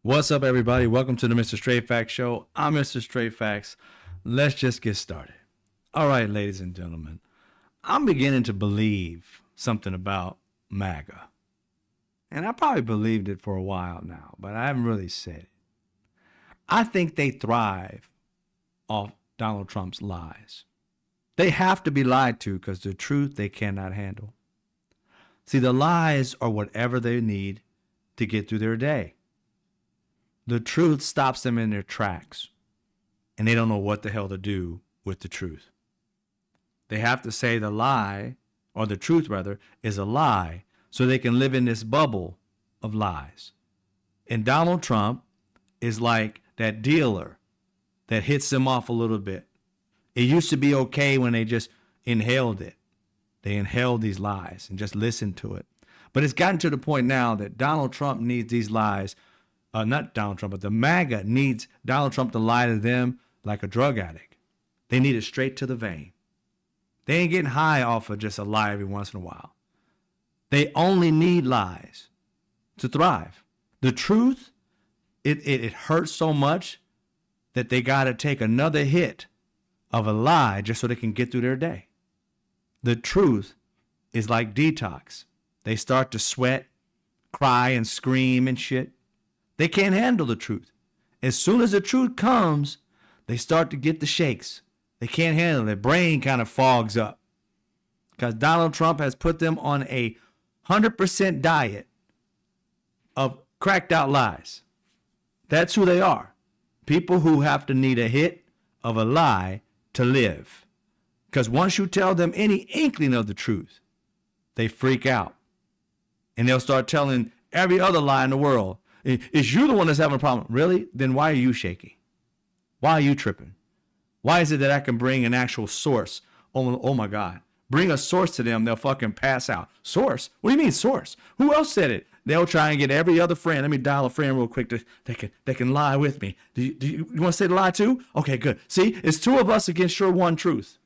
What's up, everybody? Welcome to the Mr. Straight Facts Show. I'm Mr. Straight Facts. Let's just get started. All right, ladies and gentlemen, I'm beginning to believe something about MAGA. And I probably believed it for a while now, but I haven't really said it. I think they thrive off Donald Trump's lies. They have to be lied to because the truth they cannot handle. See, the lies are whatever they need to get through their day. The truth stops them in their tracks, and they don't know what the hell to do with the truth. They have to say the lie, or the truth rather, is a lie, so they can live in this bubble of lies. And Donald Trump is like that dealer that hits them off a little bit. It used to be okay when they just inhaled it. They inhaled these lies and just listened to it. But it's gotten to the point now that Donald Trump needs these lies. Not Donald Trump, but the MAGA needs Donald Trump to lie to them like a drug addict. They need it straight to the vein. They ain't getting high off of just a lie every once in a while. They only need lies to thrive. The truth, it hurts so much that they got to take another hit of a lie just so they can get through their day. The truth is like detox. They start to sweat, cry, and scream and shit. They can't handle the truth. As soon as the truth comes, they start to get the shakes. They can't handle it. Their brain kind of fogs up because Donald Trump has put them on a 100% diet of cracked out lies. That's who they are. People who have to need a hit of a lie to live. Because once you tell them any inkling of the truth, they freak out. And they'll start telling every other lie in the world. Is you the one that's having a problem? Really? Then why are you shaky? Why are you tripping? Why is it that I can bring an actual source? Oh my God. Bring a source to them, they'll fucking pass out. Source? What do you mean source? Who else said it? They'll try and get every other friend. Let me dial a friend real quick. They can lie with me. Do you want to say the lie too? Okay, good. See, it's two of us against your one truth.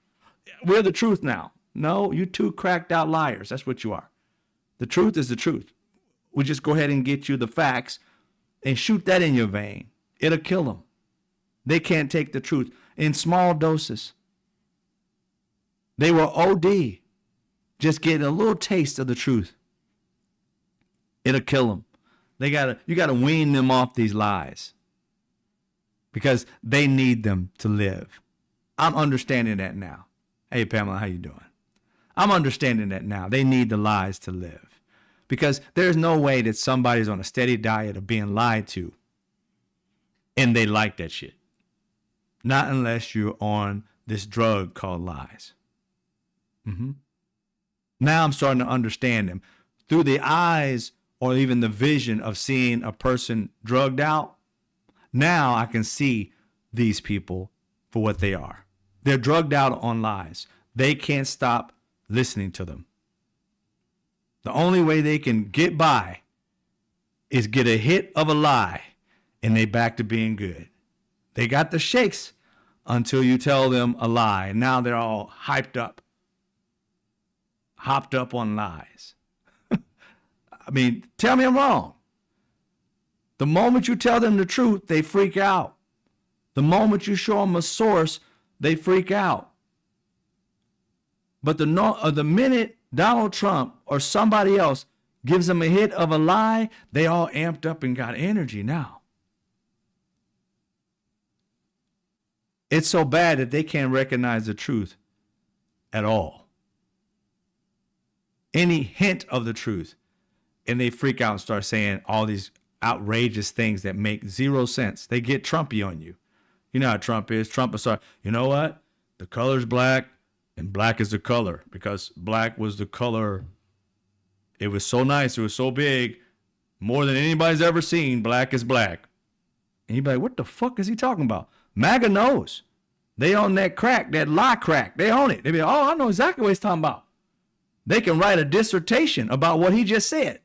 We're the truth now. No, you two cracked out liars. That's what you are. The truth is the truth. We just go ahead and get you the facts and shoot that in your vein. It'll kill them. They can't take the truth in small doses. They were OD, just getting a little taste of the truth. It'll kill them. You gotta wean them off these lies because they need them to live. I'm understanding that now. Hey, Pamela, how you doing? I'm understanding that now. They need the lies to live. Because there's no way that somebody's on a steady diet of being lied to and they like that shit. Not unless you're on this drug called lies. Now I'm starting to understand them. Through the eyes or even the vision of seeing a person drugged out, now I can see these people for what they are. They're drugged out on lies. They can't stop listening to them. The only way they can get by is get a hit of a lie and they back to being good. They got the shakes until you tell them a lie. And now they're all hyped up, hopped up on lies. I mean, tell me I'm wrong. The moment you tell them the truth, they freak out. The moment you show them a source, they freak out. But the minute Donald Trump or somebody else gives them a hit of a lie, they all amped up and got energy now. It's so bad that they can't recognize the truth at all. Any hint of the truth, and they freak out and start saying all these outrageous things that make zero sense. They get Trumpy on you. You know how Trump is. Trump will start, you know what? The color's black. And black is the color because black was the color. It was so nice. It was so big. More than anybody's ever seen. Black is black. And you'd be like, what the fuck is he talking about? MAGA knows. They own that crack, that lie crack. They own it. They be like, oh, I know exactly what he's talking about. They can write a dissertation about what he just said.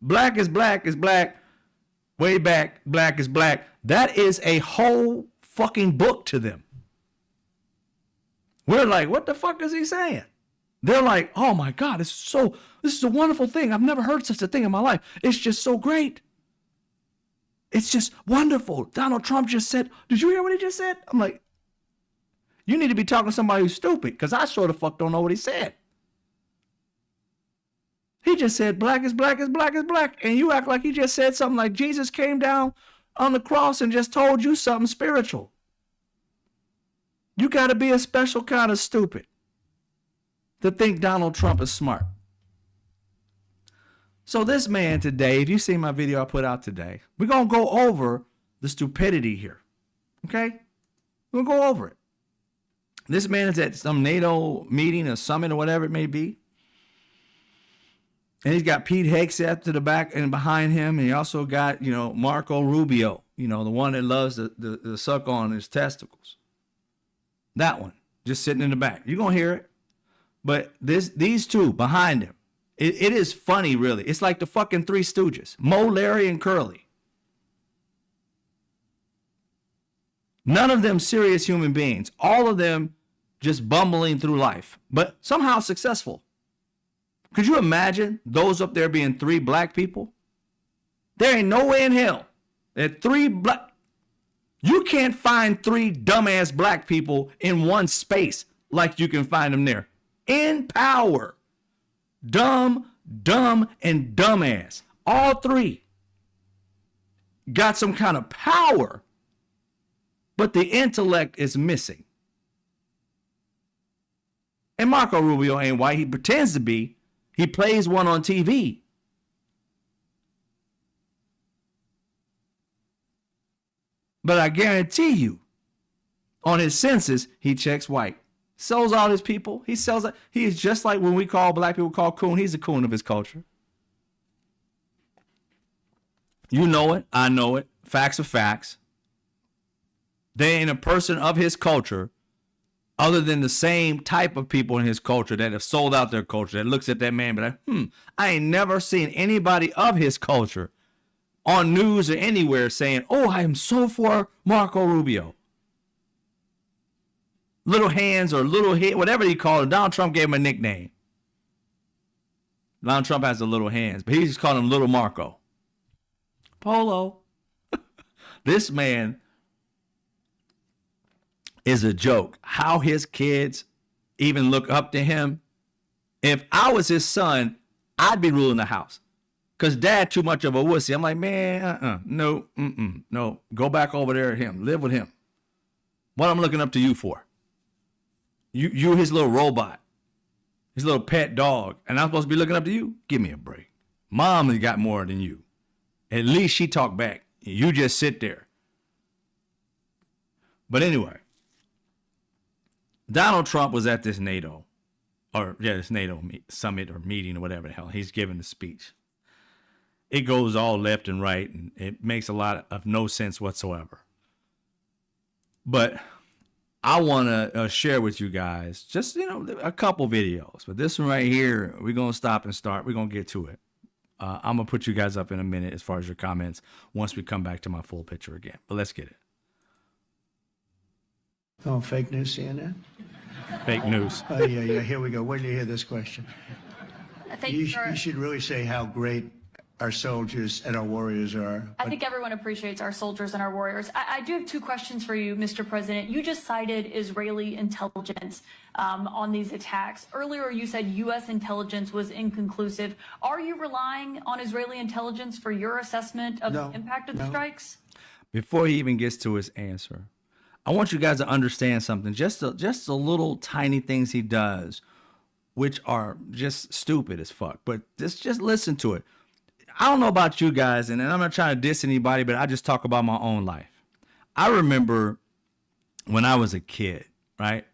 Black is black is black. Way back, black is black. That is a whole fucking book to them. We're like, what the fuck is he saying? They're like, oh my God, this is a wonderful thing. I've never heard such a thing in my life. It's just so great. It's just wonderful. Donald Trump just said, did you hear what he just said? I'm like, you need to be talking to somebody who's stupid, because I sure the fuck don't know what he said. He just said black is black is black is black. And you act like he just said something like Jesus came down on the cross and just told you something spiritual. You got to be a special kind of stupid to think Donald Trump is smart. So this man today, if you see my video I put out today, we're going to go over the stupidity here. Okay? We're going to go over it. This man is at some NATO meeting, a summit, or whatever it may be. And he's got Pete Hegseth to the back and behind him. And he also got, Marco Rubio, the one that loves the suck on his testicles. That one, just sitting in the back. You're going to hear it. But these two behind him, it is funny, really. It's like the fucking Three Stooges, Mo, Larry, and Curly. None of them serious human beings. All of them just bumbling through life, but somehow successful. Could you imagine those up there being three black people? There ain't no way in hell that three black... You can't find three dumbass black people in one space like you can find them there. In power. Dumb, and dumbass. All three got some kind of power, but the intellect is missing. And Marco Rubio ain't white. He pretends to be. He plays one on TV. But I guarantee you, on his census, he checks white. Sells all his people. He is just like when we call black people call coon. He's a coon of his culture. You know it. I know it. Facts are facts. There ain't a person of his culture other than the same type of people in his culture that have sold out their culture, that looks at that man and be like, I ain't never seen anybody of his culture on news or anywhere saying, oh, I am so for Marco Rubio. Little hands or little head, whatever he called him. Donald Trump gave him a nickname. Donald Trump has the little hands, but he just called him Little Marco. Polo. This man is a joke. How his kids even look up to him. If I was his son, I'd be ruling the house. Because dad too much of a wussy. I'm like, man, no. Go back over there at him. Live with him. What I'm looking up to you for? You his little robot. His little pet dog. And I'm supposed to be looking up to you? Give me a break. Mom has got more than you. At least she talked back. You just sit there. But anyway, Donald Trump was at this NATO summit or meeting or whatever the hell. He's giving the speech. It goes all left and right, and it makes a lot of no sense whatsoever. But I want to share with you guys just, a couple videos. But this one right here, we're going to stop and start. We're going to get to it. I'm going to put you guys up in a minute as far as your comments once we come back to my full picture again. But let's get it. Oh, fake news, CNN? Fake news. Oh, yeah, here we go. Wait till you hear this question. You should really say how great our soldiers and our warriors are. I think everyone appreciates our soldiers and our warriors. I do have two questions for you, Mr. President. You just cited Israeli intelligence on these attacks. Earlier, you said U.S. intelligence was inconclusive. Are you relying on Israeli intelligence for your assessment of the impact of the strikes? Before he even gets to his answer, I want you guys to understand something. Just the little tiny things he does, which are just stupid as fuck. But just listen to it. I don't know about you guys, and I'm not trying to diss anybody, but I just talk about my own life. I remember when I was a kid, right?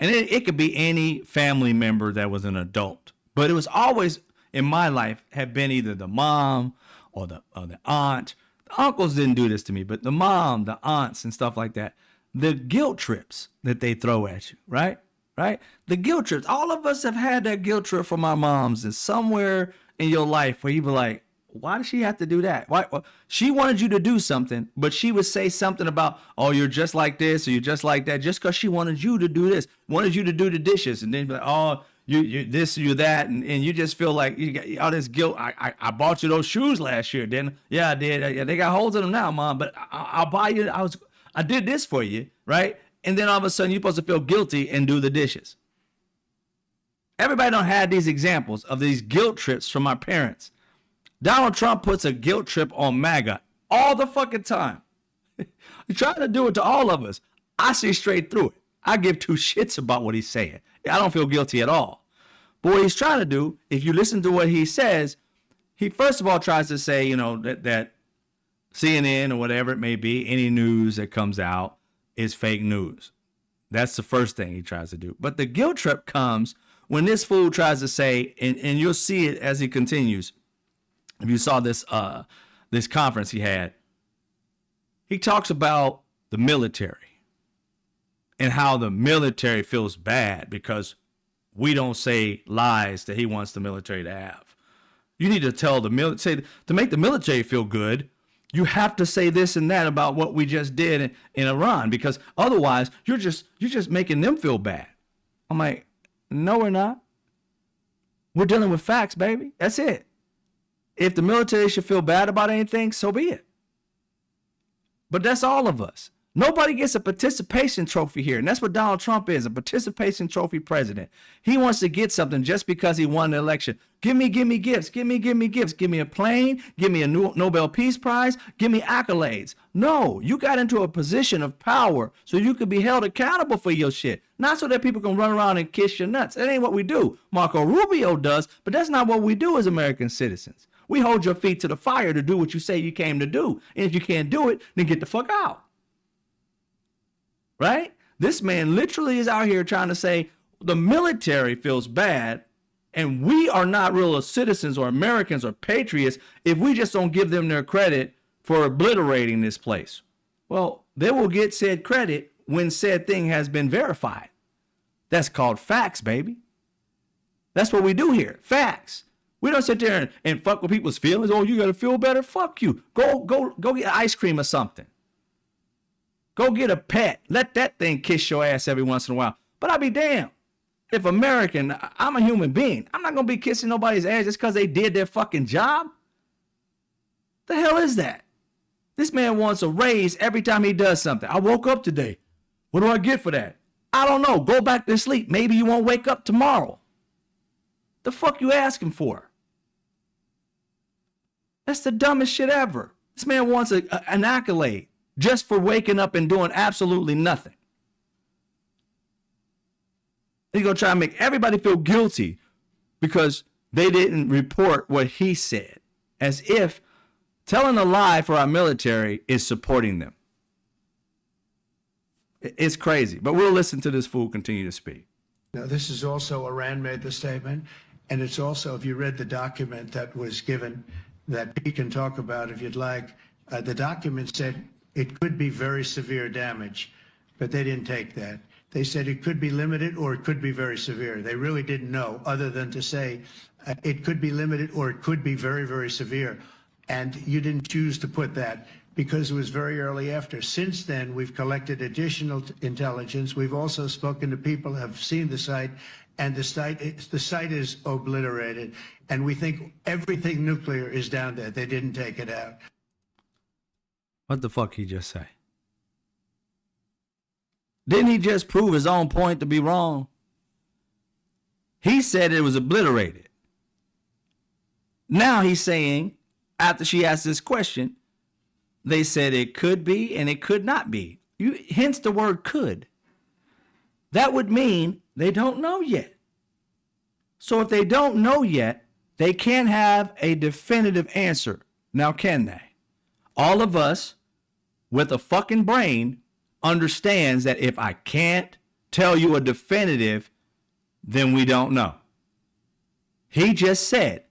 And it could be any family member that was an adult, but it was always in my life had been either the mom or the aunt. The uncles didn't do this to me, but the mom, the aunts and stuff like that. The guilt trips that they throw at you, right? Right? The guilt trips. All of us have had that guilt trip from our moms, and somewhere in your life where you be like, why does she have to do that? Why? Well, she wanted you to do something, but she would say something about, oh, you're just like this or you're just like that, just because she wanted you to do this, wanted you to do the dishes. And then be like, oh, you this, you that, and you just feel like you got all this guilt. I bought you those shoes last year, didn't I? Yeah, I did. Yeah, they got holes in them now, Mom, but I'll buy you. I did this for you, right? And then all of a sudden you're supposed to feel guilty and do the dishes. Everybody don't have these examples of these guilt trips from our parents. Donald Trump puts a guilt trip on MAGA all the fucking time. He's trying to do it to all of us. I see straight through it. I give two shits about what he's saying. I don't feel guilty at all. But what he's trying to do, if you listen to what he says, he first of all tries to say, that CNN or whatever it may be, any news that comes out is fake news. That's the first thing he tries to do. But the guilt trip comes when this fool tries to say, and you'll see it as he continues. If you saw this conference he had, he talks about the military and how the military feels bad because we don't say lies that he wants the military to have. You need to tell the military, to make the military feel good, you have to say this and that about what we just did in Iran, because otherwise you're just making them feel bad. I'm like, no, we're not. We're dealing with facts, baby. That's it. If the military should feel bad about anything, so be it. But that's all of us. Nobody gets a participation trophy here. And that's what Donald Trump is, a participation trophy president. He wants to get something just because he won the election. Give me gifts. Give me gifts. Give me a plane. Give me a Nobel Peace Prize. Give me accolades. No, you got into a position of power so you could be held accountable for your shit. Not so that people can run around and kiss your nuts. That ain't what we do. Marco Rubio does, but that's not what we do as American citizens. We hold your feet to the fire to do what you say you came to do. And if you can't do it, then get the fuck out. Right? This man literally is out here trying to say the military feels bad and we are not real citizens or Americans or patriots if we just don't give them their credit for obliterating this place. Well, they will get said credit when said thing has been verified. That's called facts, baby. That's what we do here. Facts. We don't sit there and fuck with people's feelings. Oh, you got to feel better. Fuck you. Go get ice cream or something. Go get a pet. Let that thing kiss your ass every once in a while. But I'll be damned. If I'm a human being. I'm not going to be kissing nobody's ass just because they did their fucking job. The hell is that? This man wants a raise every time he does something. I woke up today. What do I get for that? I don't know. Go back to sleep. Maybe you won't wake up tomorrow. The fuck you asking for? That's the dumbest shit ever. This man wants an accolade just for waking up and doing absolutely nothing. He's going to try and make everybody feel guilty because they didn't report what he said, as if telling a lie for our military is supporting them. It's crazy, but we'll listen to this fool continue to speak. Now, this is also Iran made the statement, and it's also, if you read the document that was given that Pete can talk about if you'd like, the document said it could be very severe damage, but they didn't take that. They said it could be limited or it could be very severe. They really didn't know, other than to say it could be limited or it could be very, very severe. And you didn't choose to put that because it was very early after. Since then, we've collected additional intelligence. We've also spoken to people who have seen the site, and the site is obliterated. And we think everything nuclear is down there. They didn't take it out. What the fuck he just say? Didn't he just prove his own point to be wrong? He said it was obliterated. Now he's saying, after she asked this question, they said it could be and it could not be. Hence the word could. That would mean they don't know yet. So if they don't know yet, they can't have a definitive answer. Now, can they? All of us with a fucking brain understands that if I can't tell you a definitive, then we don't know. He just said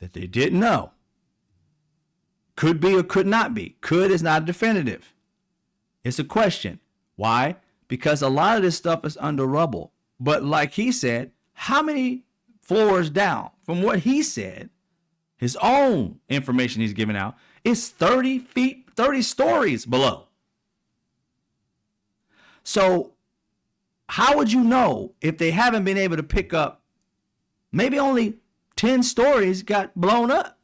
that they didn't know. Could be or could not be. Could is not definitive. It's a question. Why? Because a lot of this stuff is under rubble. But like he said, how many floors down from what he said, his own information he's giving out, is 30 stories below. So how would you know if they haven't been able to pick up Maybe only 10 stories got blown up.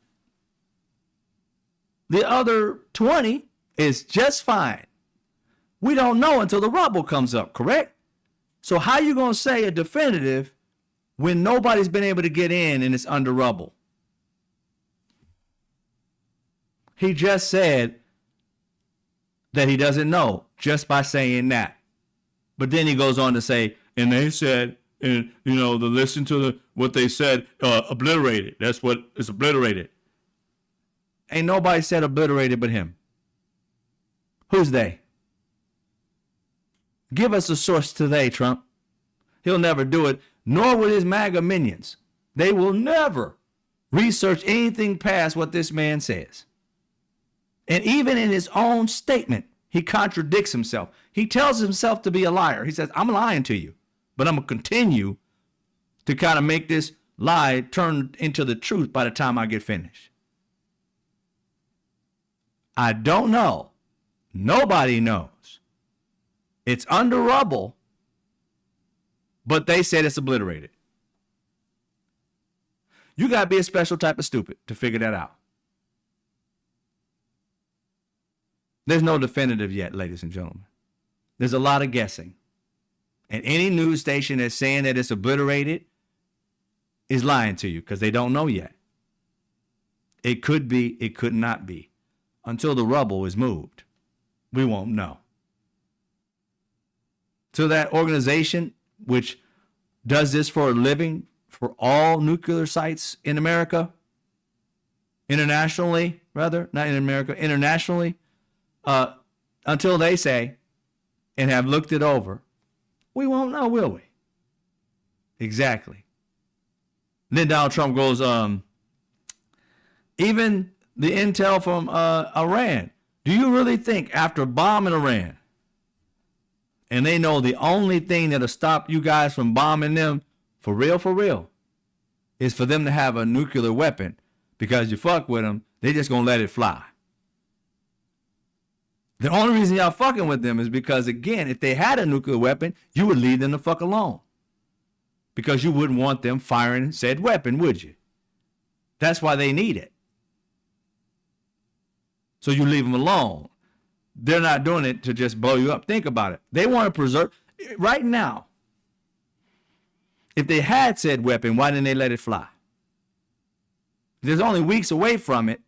The other 20 is just fine. We don't know until the rubble comes up, correct? So how you going to say a definitive when nobody's been able to get in and it's under rubble? He just said that he doesn't know just by saying that. But then he goes on to say, and they said, and the listen to what they said, obliterated. That's what is obliterated. Ain't nobody said obliterated but him. Who's they? Give us a source today, Trump. He'll never do it, nor will his MAGA minions. They will never research anything past what this man says. And even in his own statement, he contradicts himself. He tells himself to be a liar. He says, I'm lying to you, but I'm going to continue to kind of make this lie turn into the truth by the time I get finished. I don't know. Nobody knows. It's under rubble, but they said it's obliterated. You got to be a special type of stupid to figure that out. There's no definitive yet, ladies and gentlemen. There's a lot of guessing. And any news station that's saying that it's obliterated is lying to you because they don't know yet. It could be, it could not be. Until the rubble is moved, we won't know. So that organization, which does this for a living for all nuclear sites in America, internationally, rather, not in America, internationally, until they say and have looked it over, we won't know, will we? Exactly. Then Donald Trump goes, even the intel from Iran. Do you really think after bombing Iran, and they know the only thing that'll stop you guys from bombing them for real, is for them to have a nuclear weapon, because you fuck with them, they just gonna let it fly. The only reason y'all fucking with them is because, again, if they had a nuclear weapon, you would leave them the fuck alone. Because you wouldn't want them firing said weapon, would you? That's why they need it. So you leave them alone. They're not doing it to just blow you up. Think about it. They want to preserve. Right now, if they had said weapon, why didn't they let it fly? There's only weeks away from it.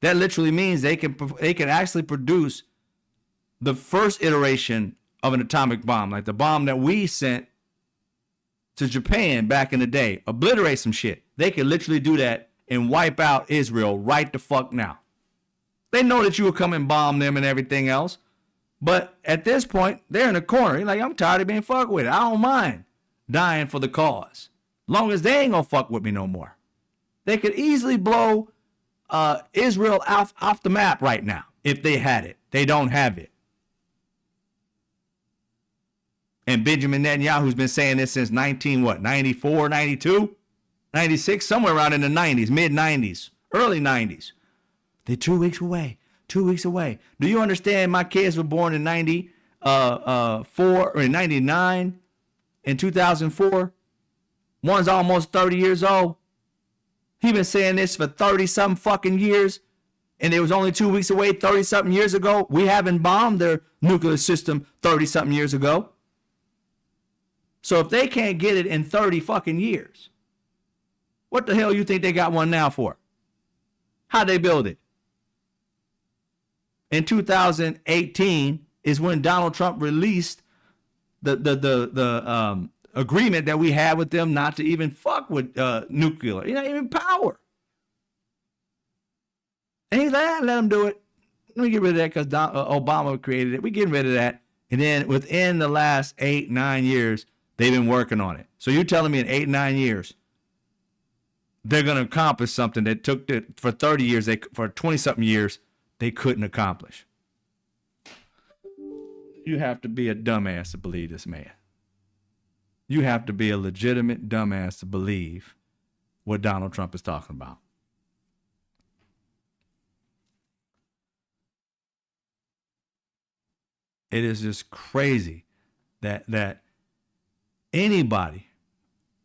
That literally means they can actually produce the first iteration of an atomic bomb, like the bomb that we sent to Japan back in the day. Obliterate some shit. They can literally do that and wipe out Israel right the fuck now. They know that you will come and bomb them and everything else. But at this point, they're in a corner. You're like, I'm tired of being fucked with. I don't mind dying for the cause. Long as they ain't gonna fuck with me no more. They could easily blow Israel off the map right now if they had it. They don't have it. And Benjamin Netanyahu's been saying this since 94, 92, 96, somewhere around in the 90s, mid-90s, early 90s. They're 2 weeks away. 2 weeks away. Do you understand? My kids were born in 94 or in 99, in 2004. One's almost 30 years old. He been saying this for 30-something fucking years, and it was only 2 weeks away 30-something years ago. We haven't bombed their nuclear system 30-something years ago. So if they can't get it in 30 fucking years, what the hell you think they got one now for? How'd they build it? In 2018 is when Donald Trump released the agreement that we had with them not to even fuck with nuclear, even power. And he's like, let them do it. Let me get rid of that because Obama created it. We're getting rid of that. And then within the last 8-9 years, they've been working on it. So you're telling me in 8-9 years, they're going to accomplish something that took for 30 years, for 20-something years, they couldn't accomplish. You have to be a dumbass to believe this man. You have to be a legitimate dumbass to believe what Donald Trump is talking about. It is just crazy that anybody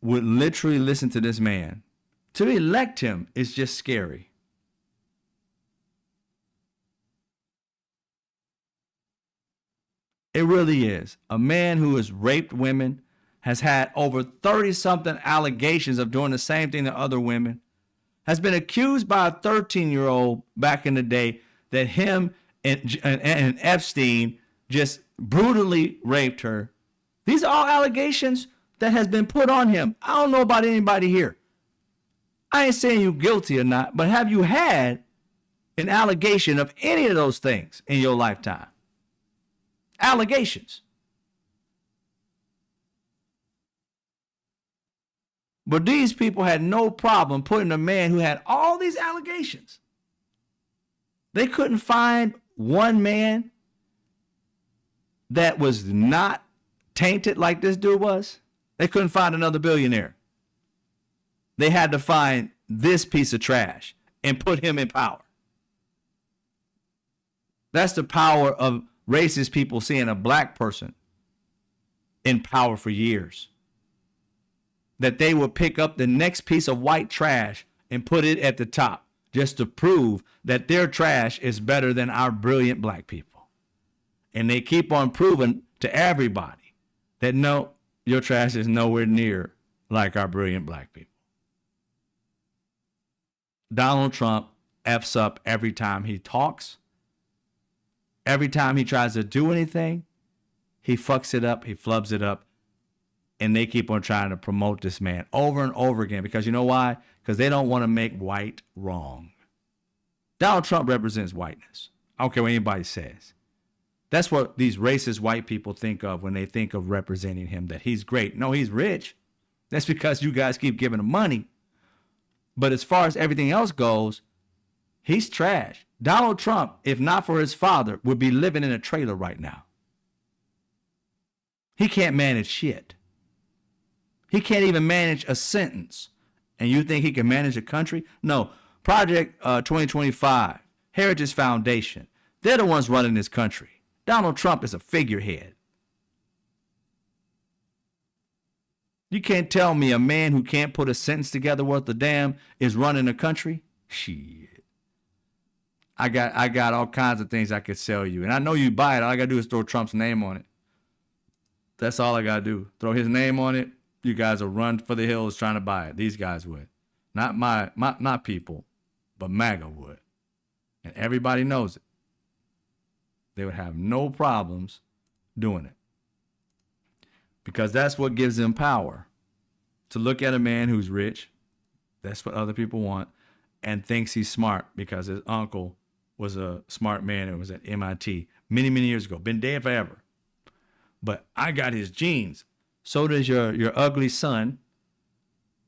would literally listen to this man. To elect him is just scary. It really is. A man who has raped women, has had over 30-something allegations of doing the same thing to other women, has been accused by a 13-year-old back in the day that him and Epstein just brutally raped her. These are all allegations that has been put on him. I don't know about anybody here. I ain't saying you're guilty or not, but have you had an allegation of any of those things in your lifetime? Allegations. But these people had no problem putting a man who had all these allegations. They couldn't find one man that was not tainted like this dude was. They couldn't find another billionaire. They had to find this piece of trash and put him in power. That's the power of racist people seeing a black person in power for years. That they would pick up the next piece of white trash and put it at the top just to prove that their trash is better than our brilliant black people. And they keep on proving to everybody that no, your trash is nowhere near like our brilliant black people. Donald Trump F's up every time he talks. Every time he tries to do anything, he fucks it up, he flubs it up. And they keep on trying to promote this man over and over again. Because you know why? Because they don't want to make white wrong. Donald Trump represents whiteness. I don't care what anybody says. That's what these racist white people think of when they think of representing him, that he's great. No, he's rich. That's because you guys keep giving him money. But as far as everything else goes, he's trash. Donald Trump, if not for his father, would be living in a trailer right now. He can't manage shit. He can't even manage a sentence. And you think he can manage a country? No. Project 2025, Heritage Foundation, they're the ones running this country. Donald Trump is a figurehead. You can't tell me a man who can't put a sentence together worth a damn is running a country? Shit. I got all kinds of things I could sell you. And I know you buy it. All I got to do is throw Trump's name on it. That's all I got to do. Throw his name on it. You guys will run for the hills trying to buy it. These guys would. Not my people, but MAGA would. And everybody knows it. They would have no problems doing it. Because that's what gives them power. To look at a man who's rich, that's what other people want, and thinks he's smart because his uncle was a smart man and was at MIT many, many years ago. Been dead forever. But I got his genes. So does your ugly son.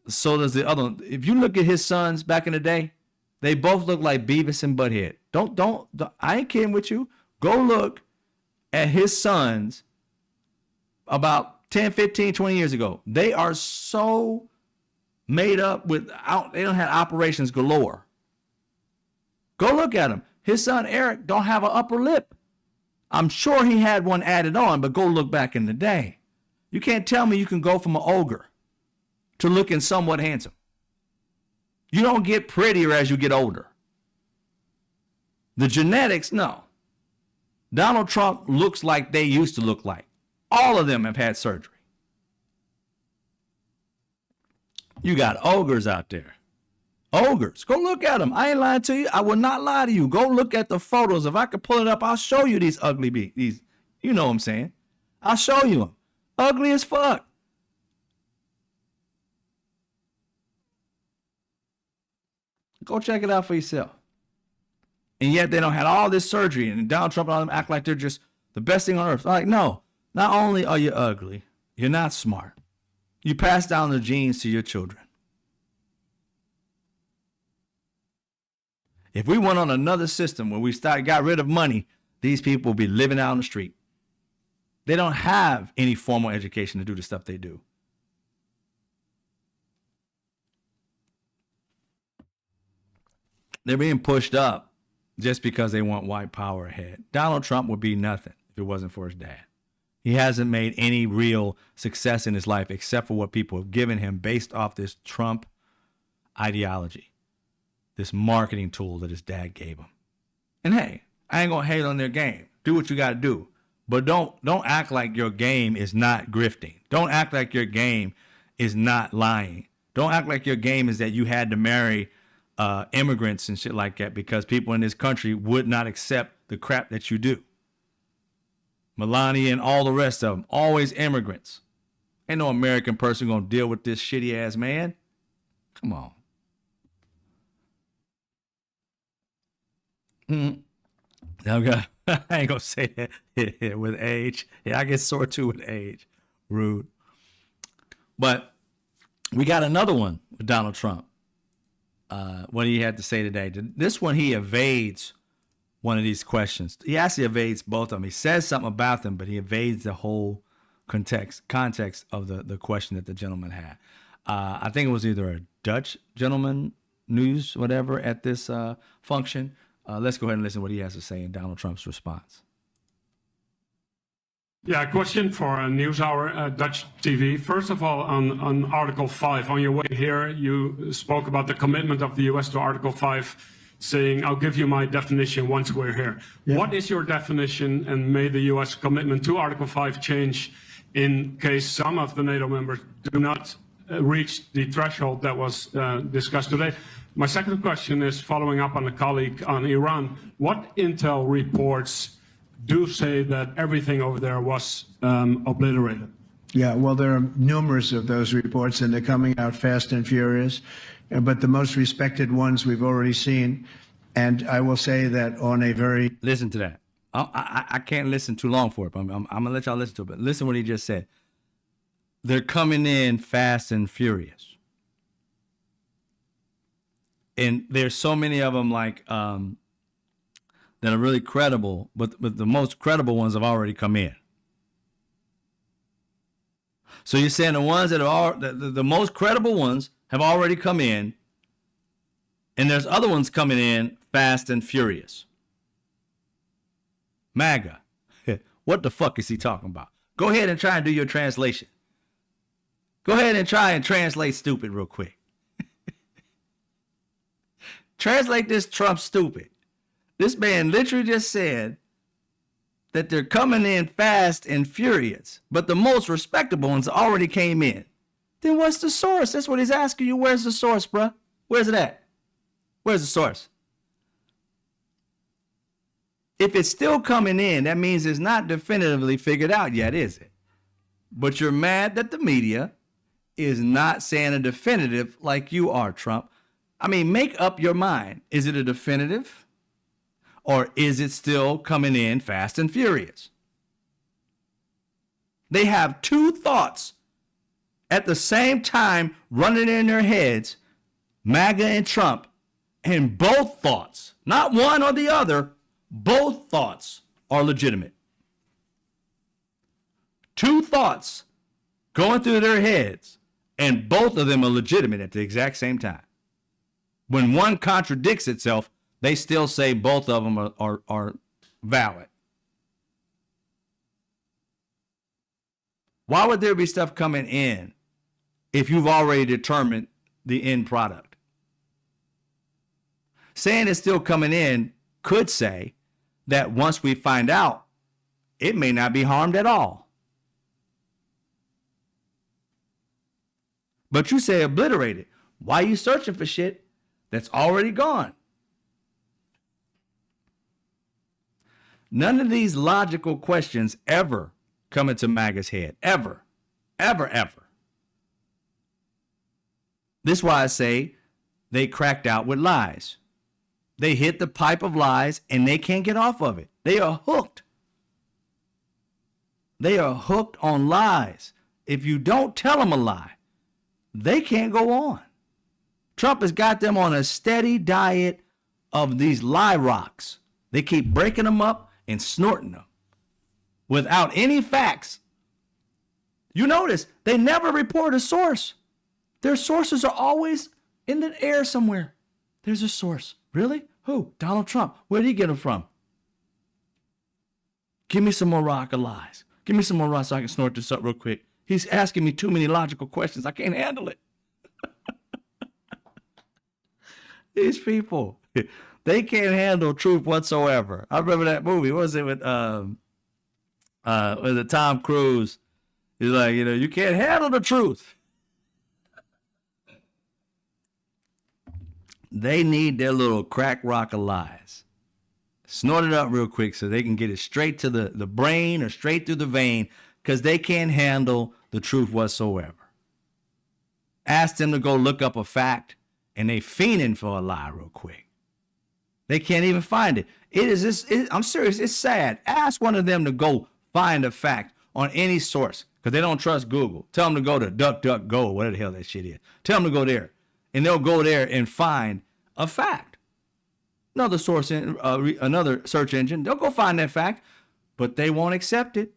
So does the other one. If you look at his sons back in the day, they both look like Beavis and Butthead. Don't I ain't kidding with you. Go look at his sons about 10, 15, 20 years ago. They are so made up without, they don't have operations galore. Go look at him. His son Eric don't have an upper lip. I'm sure he had one added on, but go look back in the day. You can't tell me you can go from an ogre to looking somewhat handsome. You don't get prettier as you get older. The genetics, no. Donald Trump looks like they used to look like. All of them have had surgery. You got ogres out there. Ogres. Go look at them. I ain't lying to you. I will not lie to you. Go look at the photos. If I could pull it up, I'll show you these ugly these. You know what I'm saying. I'll show you them. Ugly as fuck. Go check it out for yourself. And yet they don't have all this surgery, and Donald Trump and all them act like they're just the best thing on earth. Like, no, not only are you ugly, you're not smart. You pass down the genes to your children. If we went on another system where we got rid of money, these people would be living out on the street. They don't have any formal education to do the stuff they do. They're being pushed up just because they want white power ahead. Donald Trump would be nothing if it wasn't for his dad. He hasn't made any real success in his life except for what people have given him based off this Trump ideology, this marketing tool that his dad gave him. And hey, I ain't gonna hate on their game. Do what you gotta do. But don't act like your game is not grifting. Don't act like your game is not lying. Don't act like your game is that you had to marry immigrants and shit like that because people in this country would not accept the crap that you do. Melania and all the rest of them, always immigrants. Ain't no American person gonna deal with this shitty ass man. Come on. I ain't gonna say that with age. Yeah, I get sore too with age. Rude. But we got another one with Donald Trump. What he had to say today. This one, he evades one of these questions. He actually evades both of them. He says something about them, but he evades the whole context of the question that the gentleman had. I think it was either a Dutch gentleman, news, whatever, at this function. Let's go ahead and listen to what he has to say in Donald Trump's response. Yeah, a question for NewsHour, Dutch TV. First of all, on Article 5, on your way here, you spoke about the commitment of the U.S. to Article 5, saying, I'll give you my definition once we're here. Yeah. What is your definition, and may the U.S. commitment to Article 5 change in case some of the NATO members do not reach the threshold that was discussed today? My second question is following up on a colleague on Iran. What intel reports do say that everything over there was obliterated? Yeah, well, there are numerous of those reports, and they're coming out fast and furious. But the most respected ones we've already seen. And I will say that on a very... Listen to that. I can't listen too long for it, but I'm going to let y'all listen to it. But listen to what he just said. They're coming in fast and furious. And there's so many of them like that are really credible, but the most credible ones have already come in. So you're saying the ones that are the most credible ones have already come in, and there's other ones coming in fast and furious. MAGA. What the fuck is he talking about? Go ahead and try and do your translation. Go ahead and try and translate stupid real quick. Translate this Trump stupid. This man literally just said that they're coming in fast and furious, but the most respectable ones already came in. Then what's the source? That's what he's asking you. Where's the source, bruh? Where's it at? Where's the source? If it's still coming in, that means it's not definitively figured out yet, is it? But you're mad that the media is not saying a definitive like you are, Trump. I mean, make up your mind. Is it a definitive? Or is it still coming in fast and furious? They have two thoughts at the same time running in their heads, MAGA and Trump, and both thoughts, not one or the other, both thoughts are legitimate. Two thoughts going through their heads, and both of them are legitimate at the exact same time. When one contradicts itself, they still say both of them are valid. Why would there be stuff coming in if you've already determined the end product? Saying it's still coming in could say that once we find out, it may not be harmed at all. But you say obliterated. Why are you searching for shit that's already gone? None of these logical questions ever come into MAGA's head. Ever. Ever, ever. This is why I say they cracked out with lies. They hit the pipe of lies and they can't get off of it. They are hooked. They are hooked on lies. If you don't tell them a lie, they can't go on. Trump has got them on a steady diet of these lie rocks. They keep breaking them up and snorting them without any facts. You notice they never report a source. Their sources are always in the air somewhere. There's a source. Really? Who? Donald Trump. Where did he get them from? Give me some more rock of lies. Give me some more rum so I can snort this up real quick. He's asking me too many logical questions. I can't handle it. These people, they can't handle truth whatsoever. I remember that movie. What was it with Tom Cruise? He's like, you can't handle the truth. They need their little crack rock of lies. Snort it up real quick so they can get it straight to the brain or straight through the vein, because they can't handle the truth whatsoever. Ask them to go look up a fact, and they fiending for a lie real quick. They can't even find it. I'm serious, it's sad. Ask one of them to go find a fact on any source, because they don't trust Google. Tell them to go to DuckDuckGo, whatever the hell that shit is. Tell them to go there, and they'll go there and find a fact. Another source, another search engine, they'll go find that fact, but they won't accept it.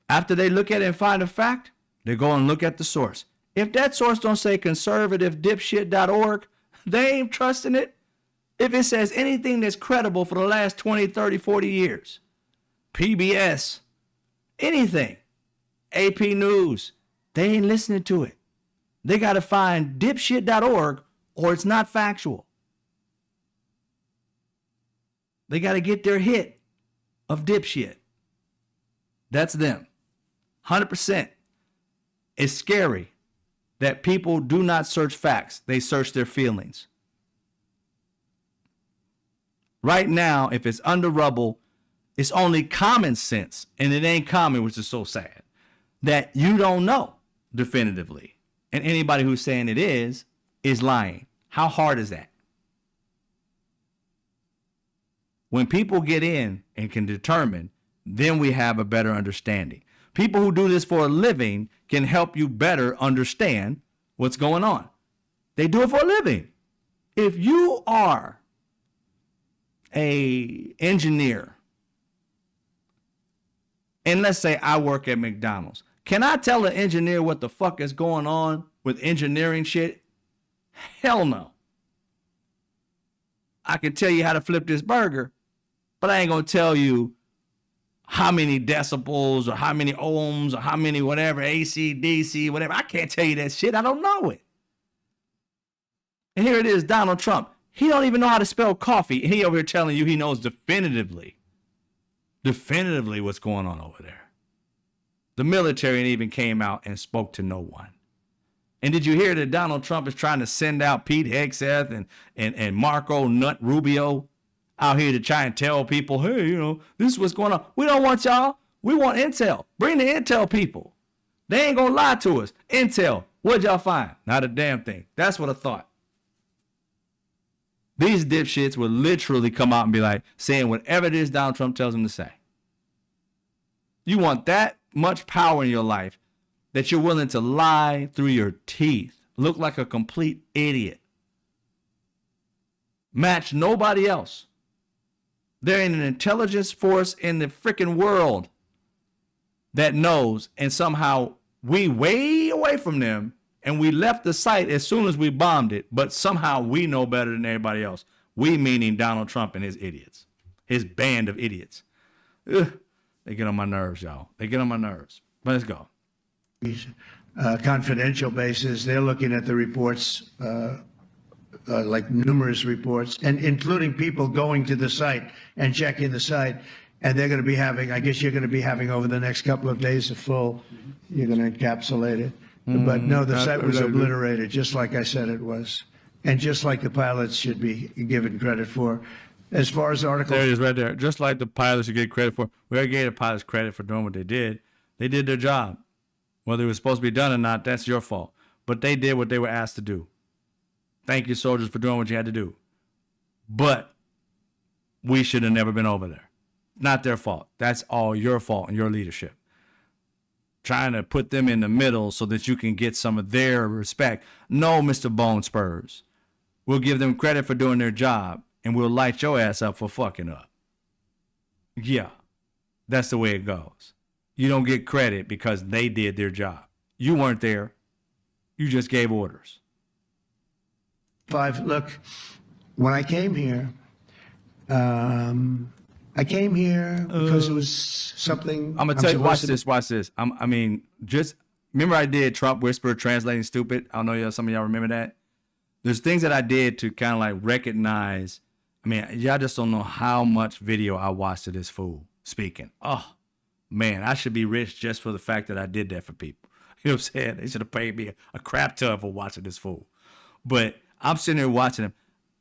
After they look at it and find a fact, they go and look at the source. If that source don't say conservativedipshit.org, they ain't trusting it. If it says anything that's credible for the last 20, 30, 40 years, PBS, anything, AP News, they ain't listening to it. They got to find dipshit.org or it's not factual. They got to get their hit of dipshit. That's them. 100%. It's scary that people do not search facts. They search their feelings. Right now, if it's under rubble, it's only common sense, and it ain't common, which is so sad, that you don't know definitively. And anybody who's saying it is lying. How hard is that? When people get in and can determine, then we have a better understanding. People who do this for a living can help you better understand what's going on. They do it for a living. If you are an engineer, and let's say I work at McDonald's, can I tell an engineer what the fuck is going on with engineering shit? Hell no. I can tell you how to flip this burger, but I ain't gonna tell you how many decibels or how many ohms or how many whatever, AC, DC, whatever. I can't tell you that shit. I don't know it. And here it is, Donald Trump. He don't even know how to spell coffee. And he over here telling you he knows definitively what's going on over there. The military even came out and spoke to no one. And did you hear that Donald Trump is trying to send out Pete Hegseth and Marco Nut Rubio out here to try and tell people, hey, this is what's going on. We don't want y'all. We want intel. Bring the intel people. They ain't gonna lie to us. Intel. What'd y'all find? Not a damn thing. That's what I thought. These dipshits would literally come out and be like, saying whatever it is Donald Trump tells them to say. You want that much power in your life that you're willing to lie through your teeth, look like a complete idiot, match nobody else. There ain't an intelligence force in the freaking world that knows, and somehow we way away from them, and we left the site as soon as we bombed it, but somehow we know better than everybody else. We meaning Donald Trump and his idiots, his band of idiots. Ugh, they get on my nerves, y'all. They get on my nerves. But let's go. Confidential basis, they're looking at the reports, like numerous reports, and including people going to the site and checking the site. And they're going to be having, I guess you're going to be having over the next couple of days you're going to encapsulate it. But no, the site was obliterated, just like I said it was. And just like the pilots should be given credit for. As far as articles. There it is right there. Just like the pilots should get credit for. We already gave the pilots credit for doing what they did. They did their job. Whether it was supposed to be done or not, that's your fault. But they did what they were asked to do. Thank you, soldiers, for doing what you had to do. But we should have never been over there. Not their fault. That's all your fault and your leadership. Trying to put them in the middle so that you can get some of their respect. No, Mr. Bone Spurs. We'll give them credit for doing their job, and we'll light your ass up for fucking up. Yeah, that's the way it goes. You don't get credit because they did their job. You weren't there. You just gave orders. Look, when I came here, I came here because it was something. I'm gonna tell you. Watch supposed to- this. I mean, just remember I did Trump whisper translating stupid. I don't know some of y'all remember that. There's things that I did to kind of like recognize. I mean, y'all just don't know how much video I watched of this fool speaking. Oh man, I should be rich just for the fact that I did that for people. You know what I'm saying? They should have paid me a crap ton for watching this fool. But I'm sitting there watching him.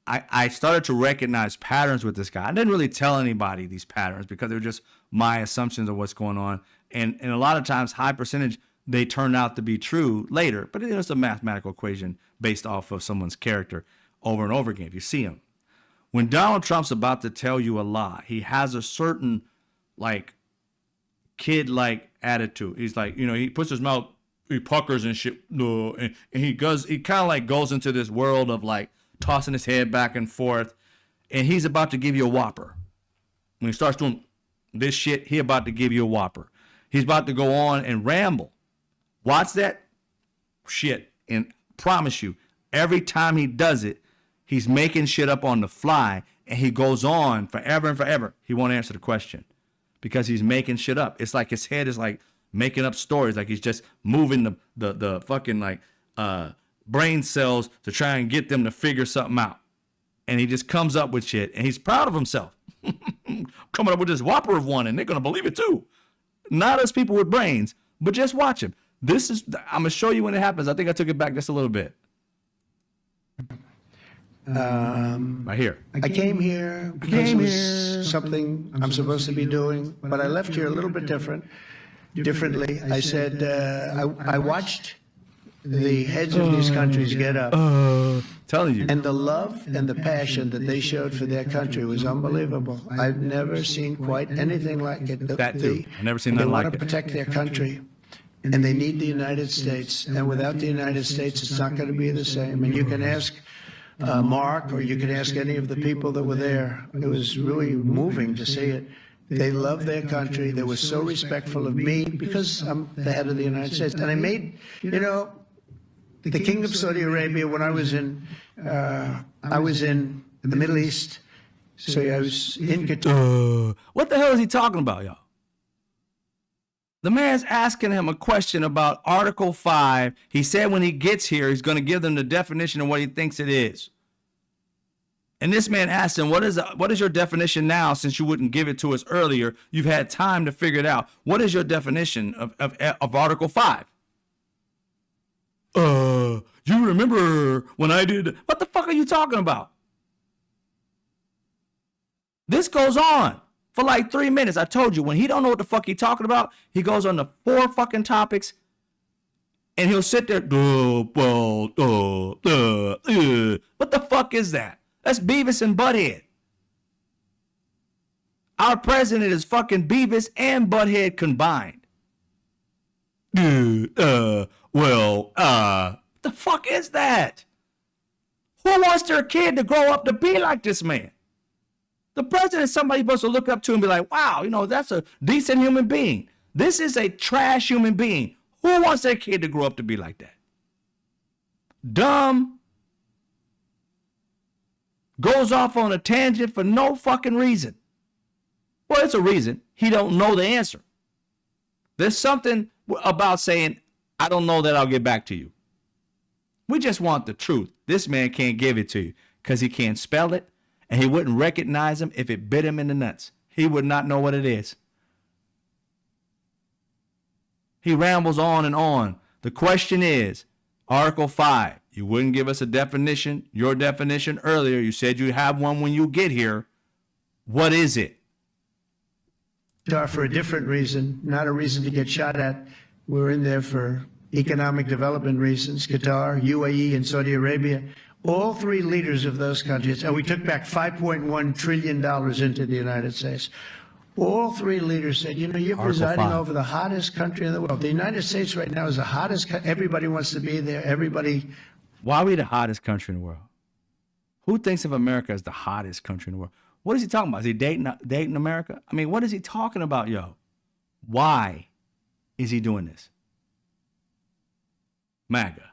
I started to recognize patterns with this guy. I didn't really tell anybody these patterns because they were just my assumptions of what's going on. And a lot of times, high percentage, they turn out to be true later. But it's a mathematical equation based off of someone's character over and over again. If you see him. When Donald Trump's about to tell you a lie, he has a certain, like, kid-like attitude. He's like, you know, he puts his mouth, he puckers and shit. And he kind of like goes into this world of like, tossing his head back and forth, and he's about to give you a whopper. When he starts doing this shit, he about to give you a whopper. He's about to go on and ramble. Watch that shit, and promise you, every time he does it, he's making shit up on the fly, and he goes on forever and forever. He won't answer the question because he's making shit up. It's like his head is like making up stories, like he's just moving the fucking like brain cells to try and get them to figure something out. And he just comes up with shit, and he's proud of himself. Coming up with this whopper of one, and they're going to believe it too. Not us people with brains, but just watch him. I'm going to show you when it happens. I think I took it back just a little bit. Right here. I came here because it was something I'm supposed to be doing, but I left here a little bit differently. I said, I watched the heads of these countries get up. Telling you. And the love and the passion that they showed for their country was unbelievable. I've never seen quite anything like it. That too. I've never seen nothing like it. They want to protect their country, and they need the United States. And without the United States, it's not going to be the same. And you can ask Mark, or you can ask any of the people that were there. It was really moving to see it. They love their country. They were so respectful of me because I'm the head of the United States. And I made, you know, the King of Saudi Arabia, when I was in the Middle East. So I was in Qatar. What the hell is he talking about, y'all? The man's asking him a question about Article 5. He said when he gets here, he's going to give them the definition of what he thinks it is. And this man asked him, what is your definition now, since you wouldn't give it to us earlier? You've had time to figure it out. What is your definition of Article 5? You remember when I did... What the fuck are you talking about? This goes on for like 3 minutes. I told you, when he don't know what the fuck he talking about, he goes on the 4 fucking topics, and he'll sit there. What the fuck is that? That's Beavis and Butthead. Our president is fucking Beavis and Butthead combined. The fuck is that? Who wants their kid to grow up to be like this man? The president is somebody supposed to look up to and be like, wow, you know, that's a decent human being. This is a trash human being. Who wants their kid to grow up to be like that? Dumb. Goes off on a tangent for no fucking reason. Well, it's a reason. He don't know the answer. There's something about saying, I don't know that, I'll get back to you. We just want the truth. This man can't give it to you because he can't spell it, and he wouldn't recognize him if it bit him in the nuts. He would not know what it is. He rambles on and on. The question is, Article 5, you wouldn't give us a definition, your definition earlier. You said you'd have one when you get here. What is it? For a different reason, not a reason to get shot at. We're in there for economic development reasons. Qatar, UAE, and Saudi Arabia, all 3 leaders of those countries, and we took back $5.1 trillion into the United States. All 3 leaders said, you know, you're presiding over the hottest country in the world. The United States right now is the hottest. Everybody wants to be there. Everybody. Why are we the hottest country in the world? Who thinks of America as the hottest country in the world? What is he talking about? Is he dating America? I mean, what is he talking about, yo? Why is he doing this? MAGA.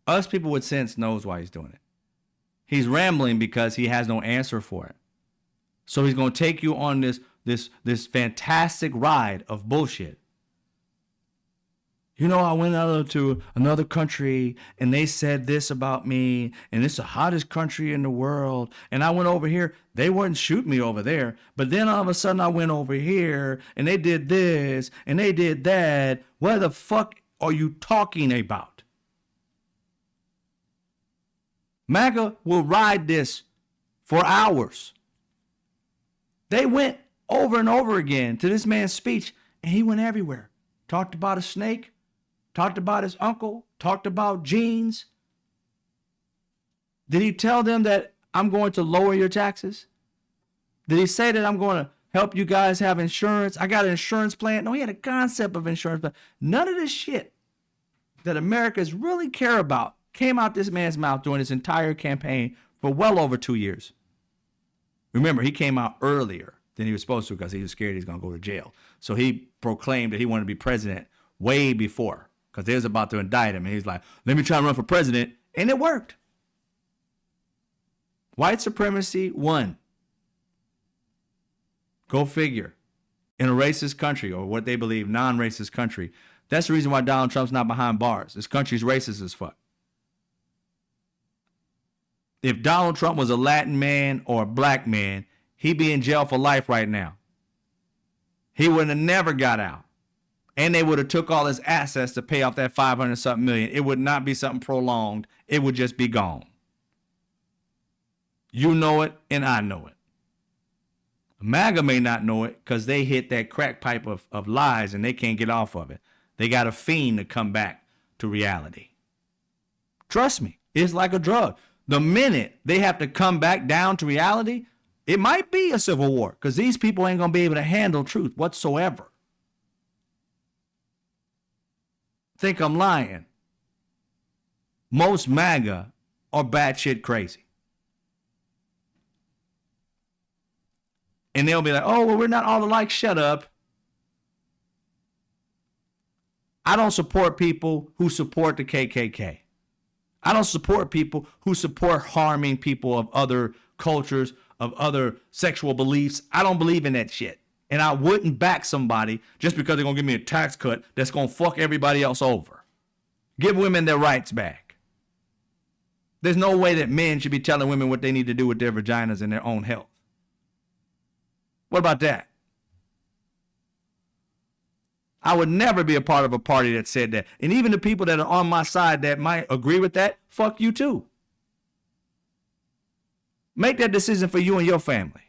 Us people with sense knows why he's doing it. He's rambling because he has no answer for it. So he's going to take you on this fantastic ride of bullshit. You know, I went out to another country and they said this about me, and it's the hottest country in the world. And I went over here. They wouldn't shoot me over there. But then all of a sudden I went over here and they did this and they did that. What the fuck are you talking about? MAGA will ride this for hours. They went over and over again to this man's speech, and he went everywhere. Talked about a snake, talked about his uncle, talked about jeans. Did he tell them that I'm going to lower your taxes? Did he say that I'm going to help you guys have insurance? I got an insurance plan. No, he had a concept of insurance plan. None of this shit that Americans really care about came out this man's mouth during his entire campaign for well over 2 years. Remember, he came out earlier than he was supposed to because he was scared he's going to go to jail. So he proclaimed that he wanted to be president way before because they was about to indict him. And he's like, let me try and run for president. And it worked. White supremacy won. Go figure. In a racist country, or what they believe, non-racist country. That's the reason why Donald Trump's not behind bars. This country's racist as fuck. If Donald Trump was a Latin man or a black man, he'd be in jail for life right now. He would have never got out. And they would have took all his assets to pay off that 500-something million. It would not be something prolonged. It would just be gone. You know it, and I know it. MAGA may not know it because they hit that crack pipe of lies and they can't get off of it. They got a fiend to come back to reality. Trust me, it's like a drug. The minute they have to come back down to reality, it might be a civil war because these people ain't going to be able to handle truth whatsoever. Think I'm lying. Most MAGA are batshit crazy. And they'll be like, oh, well, we're not all alike. Shut up. I don't support people who support the KKK. I don't support people who support harming people of other cultures, of other sexual beliefs. I don't believe in that shit. And I wouldn't back somebody just because they're going to give me a tax cut that's going to fuck everybody else over. Give women their rights back. There's no way that men should be telling women what they need to do with their vaginas and their own health. What about that? I would never be a part of a party that said that. And even the people that are on my side that might agree with that, fuck you too. Make that decision for you and your family.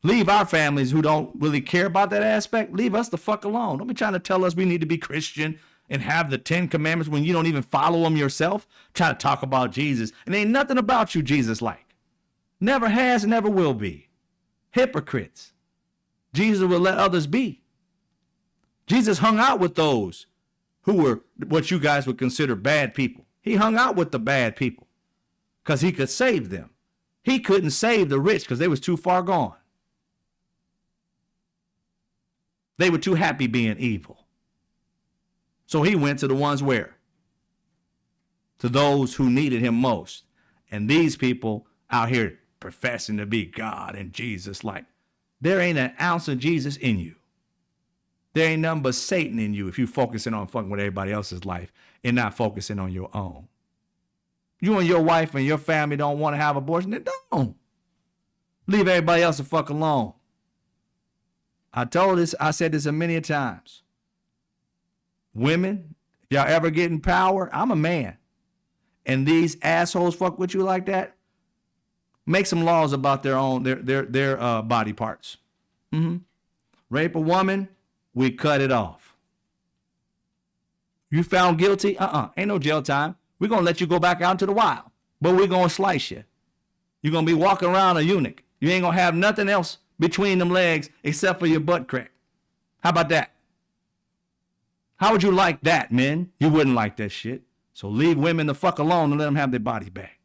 Leave our families who don't really care about that aspect, leave us the fuck alone. Don't be trying to tell us we need to be Christian and have the 10 commandments when you don't even follow them yourself. Try to talk about Jesus. And ain't nothing about you Jesus like. Never has and never will be. Hypocrites. Jesus will let others be. Jesus hung out with those who were what you guys would consider bad people. He hung out with the bad people because he could save them. He couldn't save the rich because they was too far gone. They were too happy being evil. So he went to the ones where? To those who needed him most. And these people out here professing to be God and Jesus like, there ain't an ounce of Jesus in you. There ain't nothing but Satan in you if you focusing on fucking with everybody else's life and not focusing on your own. You and your wife and your family don't want to have abortion, then don't. Leave everybody else the fuck alone. I said this many times. Women, if y'all ever get in power, I'm a man. And these assholes fuck with you like that, make some laws about their own, their body parts. Rape a woman, we cut it off. You found guilty? Ain't no jail time. We're going to let you go back out into the wild, but we're going to slice you. You're going to be walking around a eunuch. You ain't going to have nothing else between them legs except for your butt crack. How about that? How would you like that, men? You wouldn't like that shit. So leave women the fuck alone and let them have their body back.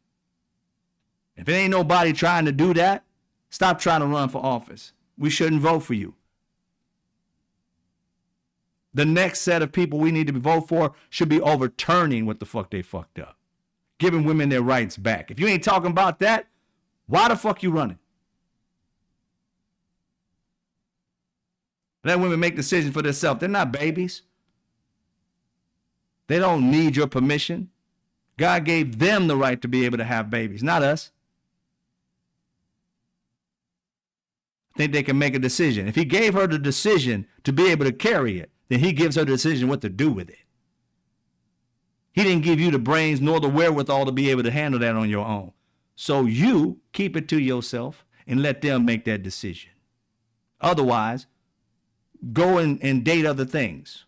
If it ain't nobody trying to do that, stop trying to run for office. We shouldn't vote for you. The next set of people we need to vote for should be overturning what the fuck they fucked up. Giving women their rights back. If you ain't talking about that, why the fuck you running? Let women make decisions for themselves. They're not babies. They don't need your permission. God gave them the right to be able to have babies, not us. I think they can make a decision. If he gave her the decision to be able to carry it, then he gives her the decision what to do with it. He didn't give you the brains nor the wherewithal to be able to handle that on your own. So you keep it to yourself and let them make that decision. Otherwise, go and date other things.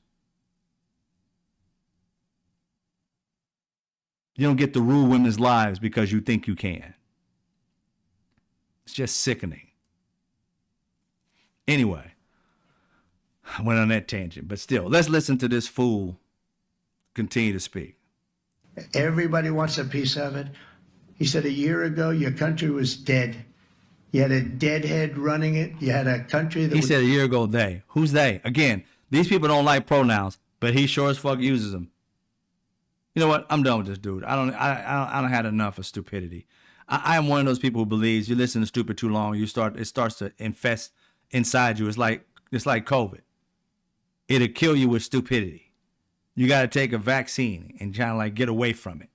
You don't get to rule women's lives because you think you can. It's just sickening. Anyway, I went on that tangent, but still, let's listen to this fool continue to speak. Everybody wants a piece of it. He said a year ago, your country was dead. You had a deadhead running it. You had a country that He said a year ago, they. Who's they? Again, these people don't like pronouns, but he sure as fuck uses them. You know what? I'm done with this dude. I don't had enough of stupidity. I am one of those people who believes you listen to stupid too long, it starts to infest inside you. It's like COVID. It'll kill you with stupidity. You got to take a vaccine and kind of like get away from it.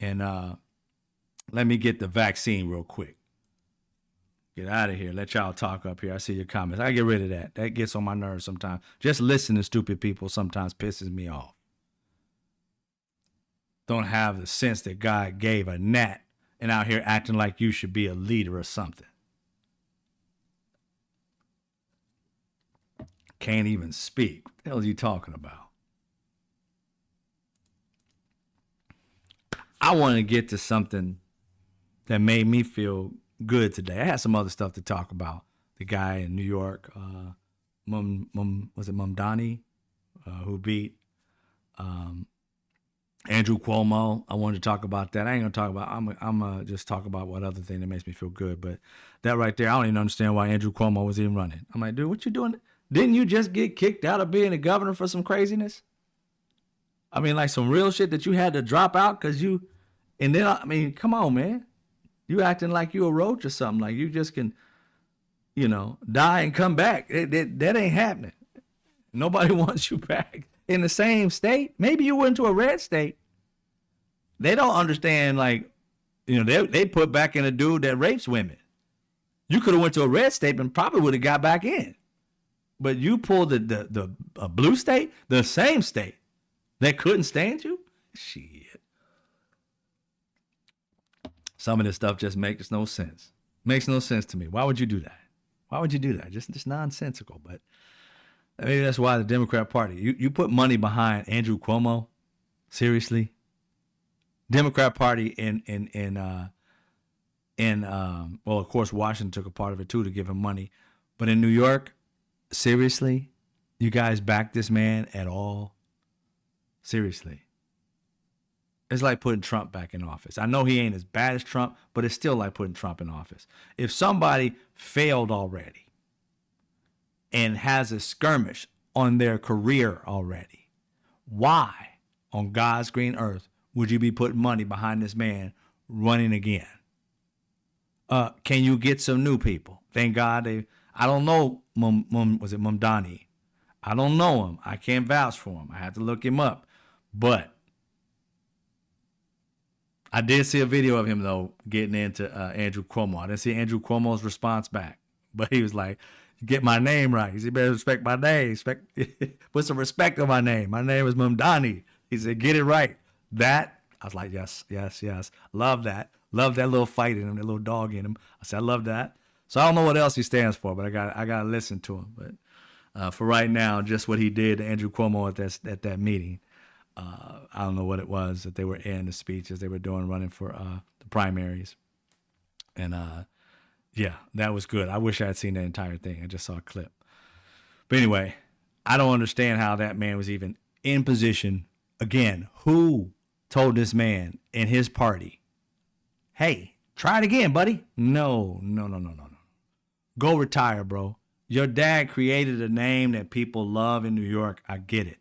And let me get the vaccine real quick. Get out of here. Let y'all talk up here. I see your comments. I get rid of that. That gets on my nerves sometimes. Just listening to stupid people sometimes pisses me off. Don't have the sense that God gave a gnat and out here acting like you should be a leader or something. Can't even speak. What the hell are you talking about? I want to get to something that made me feel good today. I had some other stuff to talk about. The guy in New York, was it Mamdani, who beat Andrew Cuomo. I wanted to talk about that. I ain't gonna talk about. I'm gonna just talk about what other thing that makes me feel good. But that right there, I don't even understand why Andrew Cuomo was even running. I'm like, dude, what you doing? Didn't you just get kicked out of being a governor for some craziness? I mean, like some real shit that you had to drop out because you. And then I mean, come on, man. You acting like you a roach or something. Like you just can, die and come back. That ain't happening. Nobody wants you back in the same state. Maybe you went to a red state. They don't understand, like, they put back in a dude that rapes women. You could have went to a red state and probably would have got back in. But you pulled the blue state, the same state that couldn't stand you? Shit. Some of this stuff just makes no sense. Makes no sense to me. Why would you do that? Why would you do that? Just nonsensical. But maybe that's why the Democrat Party. You put money behind Andrew Cuomo? Seriously? Democrat Party well, of course, Washington took a part of it too to give him money. But in New York, seriously? You guys back this man at all? Seriously? It's like putting Trump back in office. I know he ain't as bad as Trump, but it's still like putting Trump in office. If somebody failed already and has a skirmish on their career already, why on God's green earth would you be putting money behind this man running again? Can you get some new people? Thank God I don't know, was it Mamdani? I don't know him. I can't vouch for him. I had to look him up. But I did see a video of him, though, getting into Andrew Cuomo. I didn't see Andrew Cuomo's response back. But he was like, get my name right. He said, you better respect my name. Put some respect on my name. My name is Mamdani. He said, get it right. That, I was like, yes. Love that. Love that little fight in him, that little dog in him. I said, I love that. So I don't know what else he stands for, but I got to listen to him. But for right now, just what he did to Andrew Cuomo at that meeting. I don't know what it was that they were in the speeches they were doing running for the primaries. And yeah, that was good. I wish I had seen that entire thing. I just saw a clip. But anyway, I don't understand how that man was even in position. Again, who told this man and his party, hey, try it again, buddy? No. Go retire, bro. Your dad created a name that people love in New York. I get it.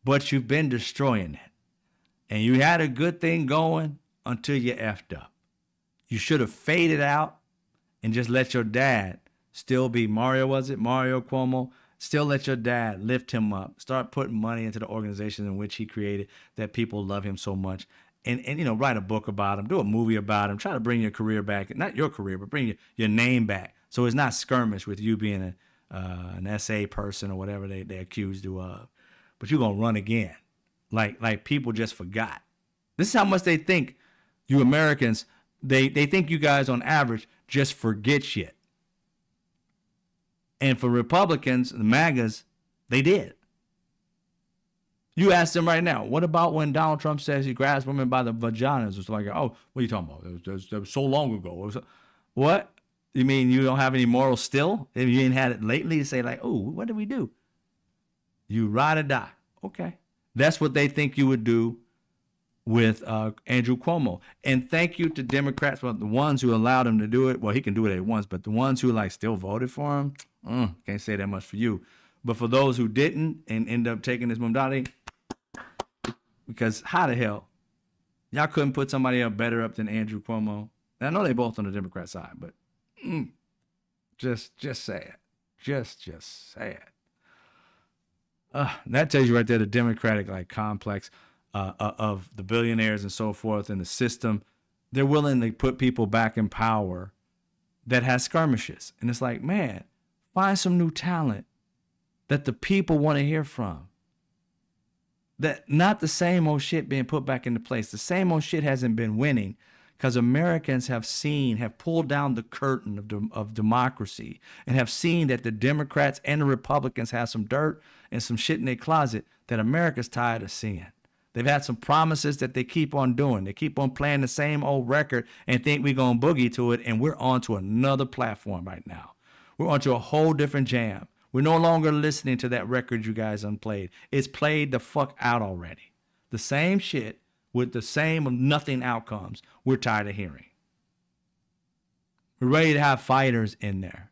But you've been destroying it. And you had a good thing going until you effed up. You should have faded out and just let your dad still be Mario Cuomo, Still let your dad lift him up. Start putting money into the organization in which he created that people love him so much. And you know, write a book about him, do a movie about him, try to bring your career back. Not your career, but bring your name back. So it's not skirmish with you being an SA person or whatever they accused you of. But you're going to run again. Like people just forgot. This is how much they think you Americans, they think you guys on average just forget shit. And for Republicans, the MAGAs, they did. You ask them right now, what about when Donald Trump says he grabs women by the vaginas? It's like, oh, what are you talking about? That was so long ago. What? You mean you don't have any morals still? If you ain't had it lately to say like, oh, what did we do? You ride or die. Okay. That's what they think you would do with Andrew Cuomo. And thank you to Democrats, well, the ones who allowed him to do it. Well, he can do it at once, but the ones who like still voted for him, can't say that much for you. But for those who didn't and end up taking this modality, because how the hell y'all couldn't put somebody up better up than Andrew Cuomo? And I know they both on the Democrat side, but just say it. Just say it. That tells you right there the Democratic like complex of the billionaires and so forth and the system. They're willing to put people back in power that has skirmishes. And it's like, man, find some new talent that the people want to hear from. That not the same old shit being put back into place. The same old shit hasn't been winning because Americans have pulled down the curtain of democracy and have seen that the Democrats and the Republicans have some dirt and some shit in their closet that America's tired of seeing. They've had some promises that they keep on doing. They keep on playing the same old record and think we're going to boogie to it, and we're on to another platform right now. We're on to a whole different jam. We're no longer listening to that record you guys unplayed. It's played the fuck out already. The same shit with the same nothing outcomes we're tired of hearing. We're ready to have fighters in there.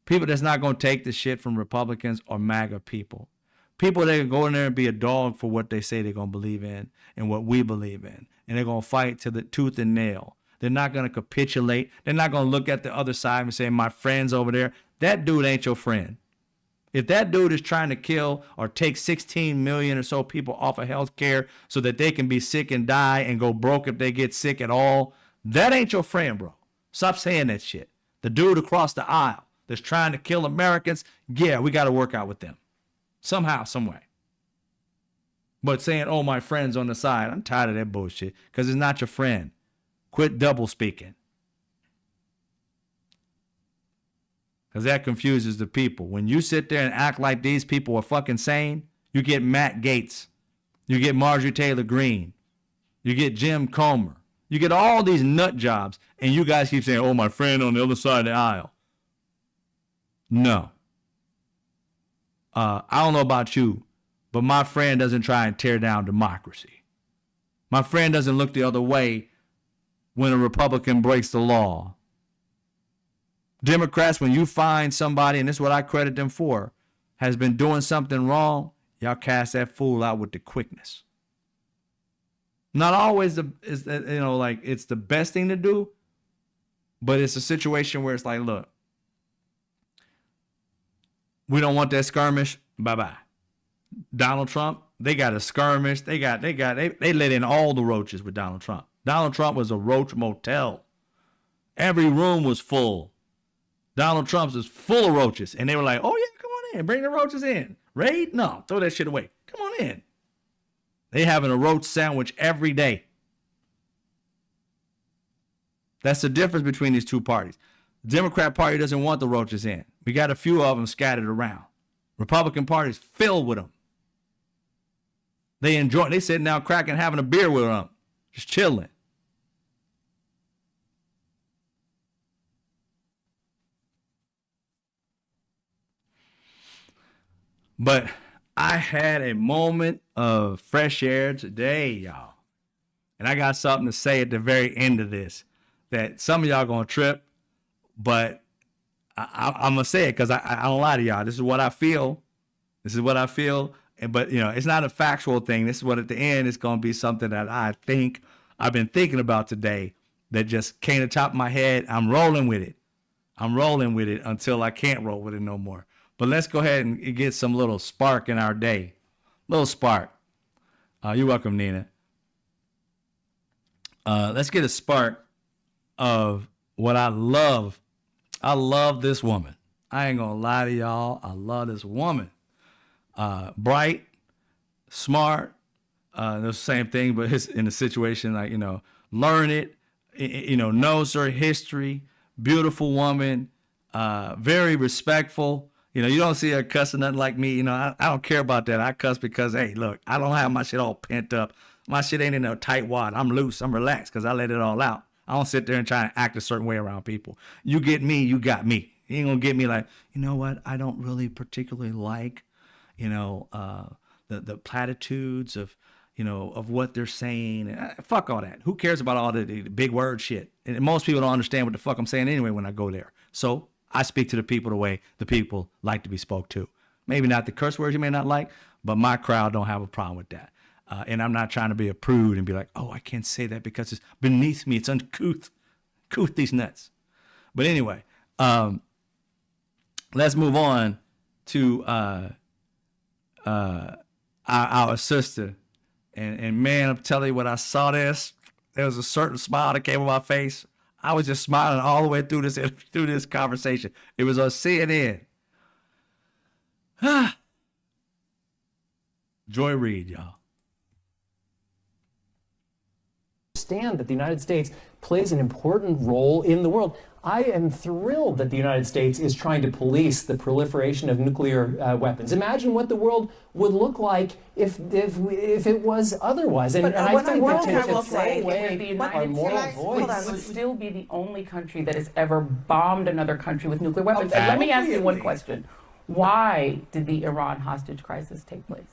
People that's not going to take the shit from Republicans or MAGA people. People that can go in there and be a dog for what they say they're going to believe in and what we believe in. And they're going to fight to the tooth and nail. They're not going to capitulate. They're not going to look at the other side and say, my friend's over there. That dude ain't your friend. If that dude is trying to kill or take 16 million or so people off of health care so that they can be sick and die and go broke if they get sick at all, that ain't your friend, bro. Stop saying that shit. The dude across the aisle that's trying to kill Americans, yeah, we got to work out with them. Somehow, some way. But saying, oh, my friend's on the side, I'm tired of that bullshit because it's not your friend. Quit double speaking. Because that confuses the people. When you sit there and act like these people are fucking sane, you get Matt Gaetz. You get Marjorie Taylor Greene. You get Jim Comer. You get all these nut jobs, and you guys keep saying, oh, my friend on the other side of the aisle. No. I don't know about you, but my friend doesn't try and tear down democracy. My friend doesn't look the other way when a Republican breaks the law. Democrats, when you find somebody, and this is what I credit them for, has been doing something wrong, y'all cast that fool out with the quickness. Not always it's the best thing to do, but it's a situation where it's like, look, we don't want that skirmish. Bye-bye. Donald Trump, they got a skirmish. They let in all the roaches with Donald Trump. Donald Trump was a roach motel. Every room was full. Donald Trump's is full of roaches. And they were like, oh, yeah, come on in. Bring the roaches in. Raid? No, throw that shit away. Come on in. They having a roach sandwich every day. That's the difference between these two parties. The Democrat Party doesn't want the roaches in. We got a few of them scattered around. Republican Party's filled with them. They sitting down cracking, having a beer with them. Just chilling. But I had a moment of fresh air today, y'all. And I got something to say at the very end of this that some of y'all going to trip, but I'm going to say it because I don't lie to y'all. This is what I feel. But, it's not a factual thing. This is what at the end it's going to be something that I've been thinking about today that just came to the top of my head. I'm rolling with it until I can't roll with it no more. But let's go ahead and get some little spark in our day. Little spark. You're welcome, Nina. Let's get a spark of what I love. I love this woman. I ain't gonna lie to y'all. I love this woman. Bright, smart. The same thing, but it's in a situation like, learn it, knows her history, beautiful woman, very respectful. You don't see her cussing nothing like me. I don't care about that. I cuss because, hey, look, I don't have my shit all pent up. My shit ain't in a tight wad. I'm loose. I'm relaxed because I let it all out. I don't sit there and try to act a certain way around people. You get me, you got me. You ain't gonna get me like, you know what? I don't really particularly like, the platitudes of, of what they're saying. Fuck all that. Who cares about all the big word shit? And most people don't understand what the fuck I'm saying anyway when I go there. So I speak to the people the way the people like to be spoke to. Maybe not the curse words you may not like, but my crowd don't have a problem with that. And I'm not trying to be a prude and be like, oh, I can't say that because it's beneath me. It's uncouth. Couth these nuts. But anyway, let's move on to our sister. And man, I'm telling you, when I saw this, there was a certain smile that came on my face. I was just smiling all the way through this conversation. It was on CNN. Joy Reid, y'all. Understand that the United States plays an important role in the world. I am thrilled that the United States is trying to police the proliferation of nuclear weapons. Imagine what the world would look like if it was otherwise. And I think that to throw away our moral voice would still be the only country that has ever bombed another country with nuclear weapons. And let me ask you one question. Why did the Iran hostage crisis take place?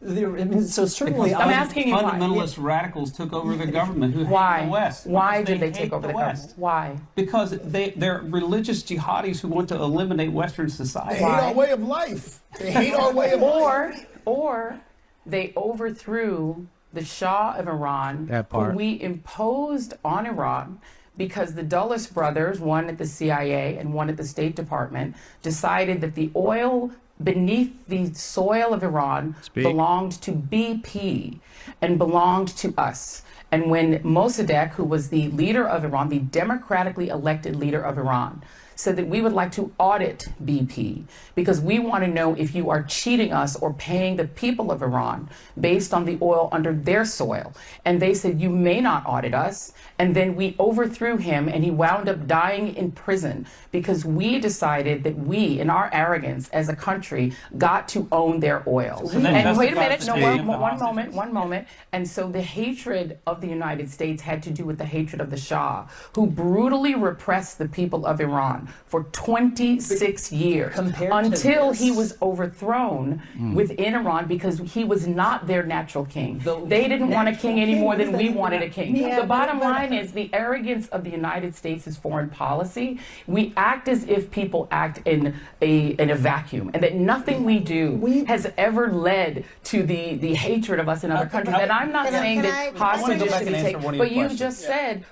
So certainly, I'm asking you fundamentalist radicals took over the government who hate the West. Why did they take over the government? Why? Because they're religious jihadis who want to eliminate Western society. They hate our way of life. They hate our way of life. Or they overthrew the Shah of Iran, who we imposed on Iran because the Dulles brothers, one at the CIA and one at the State Department, decided that the oil beneath the soil of Iran belonged to BP and belonged to us. And when Mossadegh, who was the leader of Iran, the democratically elected leader of Iran, said that we would like to audit BP because we want to know if you are cheating us or paying the people of Iran based on the oil under their soil. And they said, you may not audit us. And then we overthrew him and he wound up dying in prison because we decided that we, in our arrogance as a country, got to own their oil. And wait a minute, one moment. And so the hatred of the United States had to do with the hatred of the Shah, who brutally repressed the people of Iran for 26 years until he was overthrown within Iran because he was not their natural king. They didn't want a king any more than we wanted a king. The bottom line is the arrogance of the United States' foreign policy. We act as if people act in a vacuum, and that nothing we do has ever led to the hatred of us in other countries. And I'm not saying that hostages should be taken, but you just said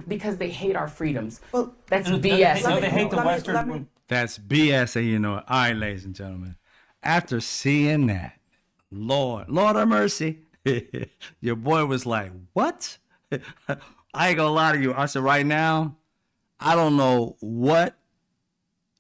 because they hate our freedoms. Well, that's BS. No, they hate the Western. That's BS, and you know it. All right, ladies and gentlemen. After seeing that, Lord have mercy, your boy was like, what? I ain't gonna lie to you. I said, right now, I don't know what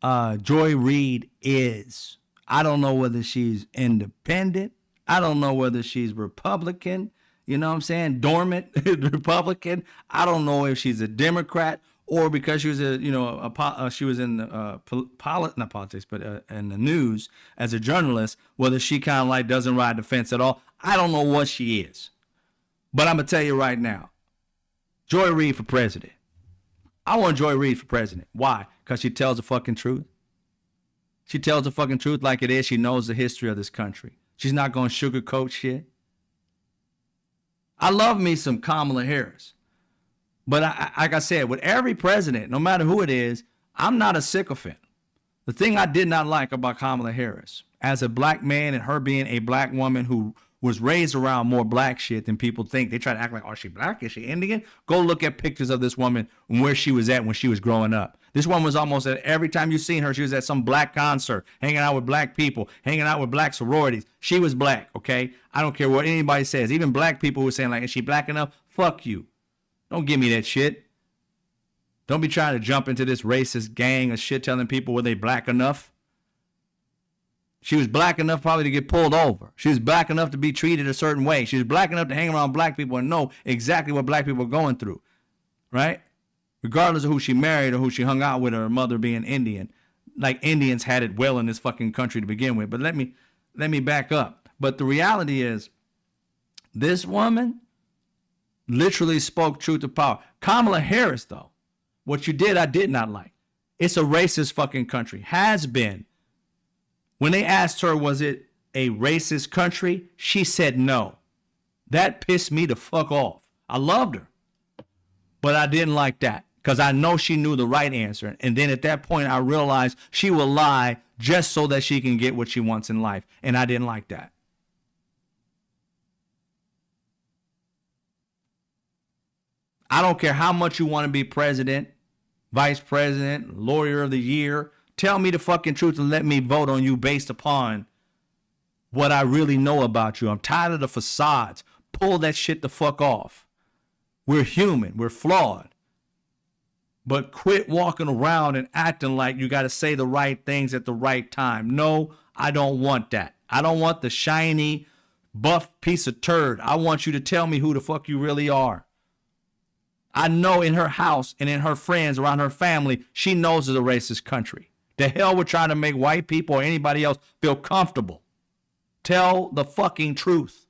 Joy Reid is. I don't know whether she's independent. I don't know whether she's Republican. You know what I'm saying? Dormant Republican. I don't know if she's a Democrat or because she was she was in not politics, but in the news as a journalist, whether she kind of like doesn't ride the fence at all. I don't know what she is. But I'm going to tell you right now, Joy Reid for president. I want Joy Reid for president. Why? Because she tells the fucking truth. She tells the fucking truth like it is. She knows the history of this country. She's not going to sugarcoat shit. I love me some Kamala Harris. But like I said, with every president, no matter who it is, I'm not a sycophant. The thing I did not like about Kamala Harris, as a black man and her being a black woman who was raised around more black shit than people think. They try to act like, oh, is she black? Is she Indian? Go look at pictures of this woman and where she was at when she was growing up. This woman was almost at every time you seen her, she was at some black concert, hanging out with black people, hanging out with black sororities. She was black, okay? I don't care what anybody says. Even black people were saying, like, is she black enough? Fuck you. Don't give me that shit. Don't be trying to jump into this racist gang of shit telling people were they black enough. She was black enough probably to get pulled over. She was black enough to be treated a certain way. She was black enough to hang around black people and know exactly what black people are going through, right? Regardless of who she married or who she hung out with, or her mother being Indian. Like Indians had it well in this fucking country to begin with. But let me back up. But the reality is, this woman literally spoke truth to power. Kamala Harris, though, what you did, I did not like. It's a racist fucking country. Has been. When they asked her, was it a racist country? She said no. That pissed me the fuck off. I loved her, but I didn't like that because I know she knew the right answer. And then at that point, I realized she will lie just so that she can get what she wants in life. And I didn't like that. I don't care how much you want to be president, vice president, lawyer of the year. Tell me the fucking truth and let me vote on you based upon what I really know about you. I'm tired of the facades. Pull that shit the fuck off. We're human. We're flawed. But quit walking around and acting like you got to say the right things at the right time. No, I don't want that. I don't want the shiny, buff piece of turd. I want you to tell me who the fuck you really are. I know in her house and in her friends around her family, she knows it's a racist country. The hell we're trying to make white people or anybody else feel comfortable. Tell the fucking truth.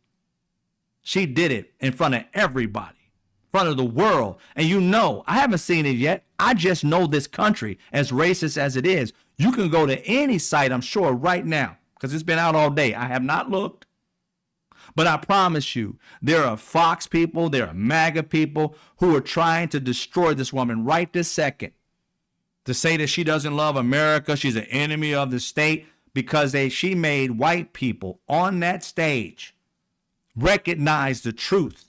She did it in front of everybody, in front of the world. And you know, I haven't seen it yet. I just know this country, as racist as it is. You can go to any site, I'm sure, right now, because it's been out all day. I have not looked. But I promise you, there are Fox people, there are MAGA people who are trying to destroy this woman right this second. To say that she doesn't love America, she's an enemy of the state, because she made white people on that stage recognize the truth.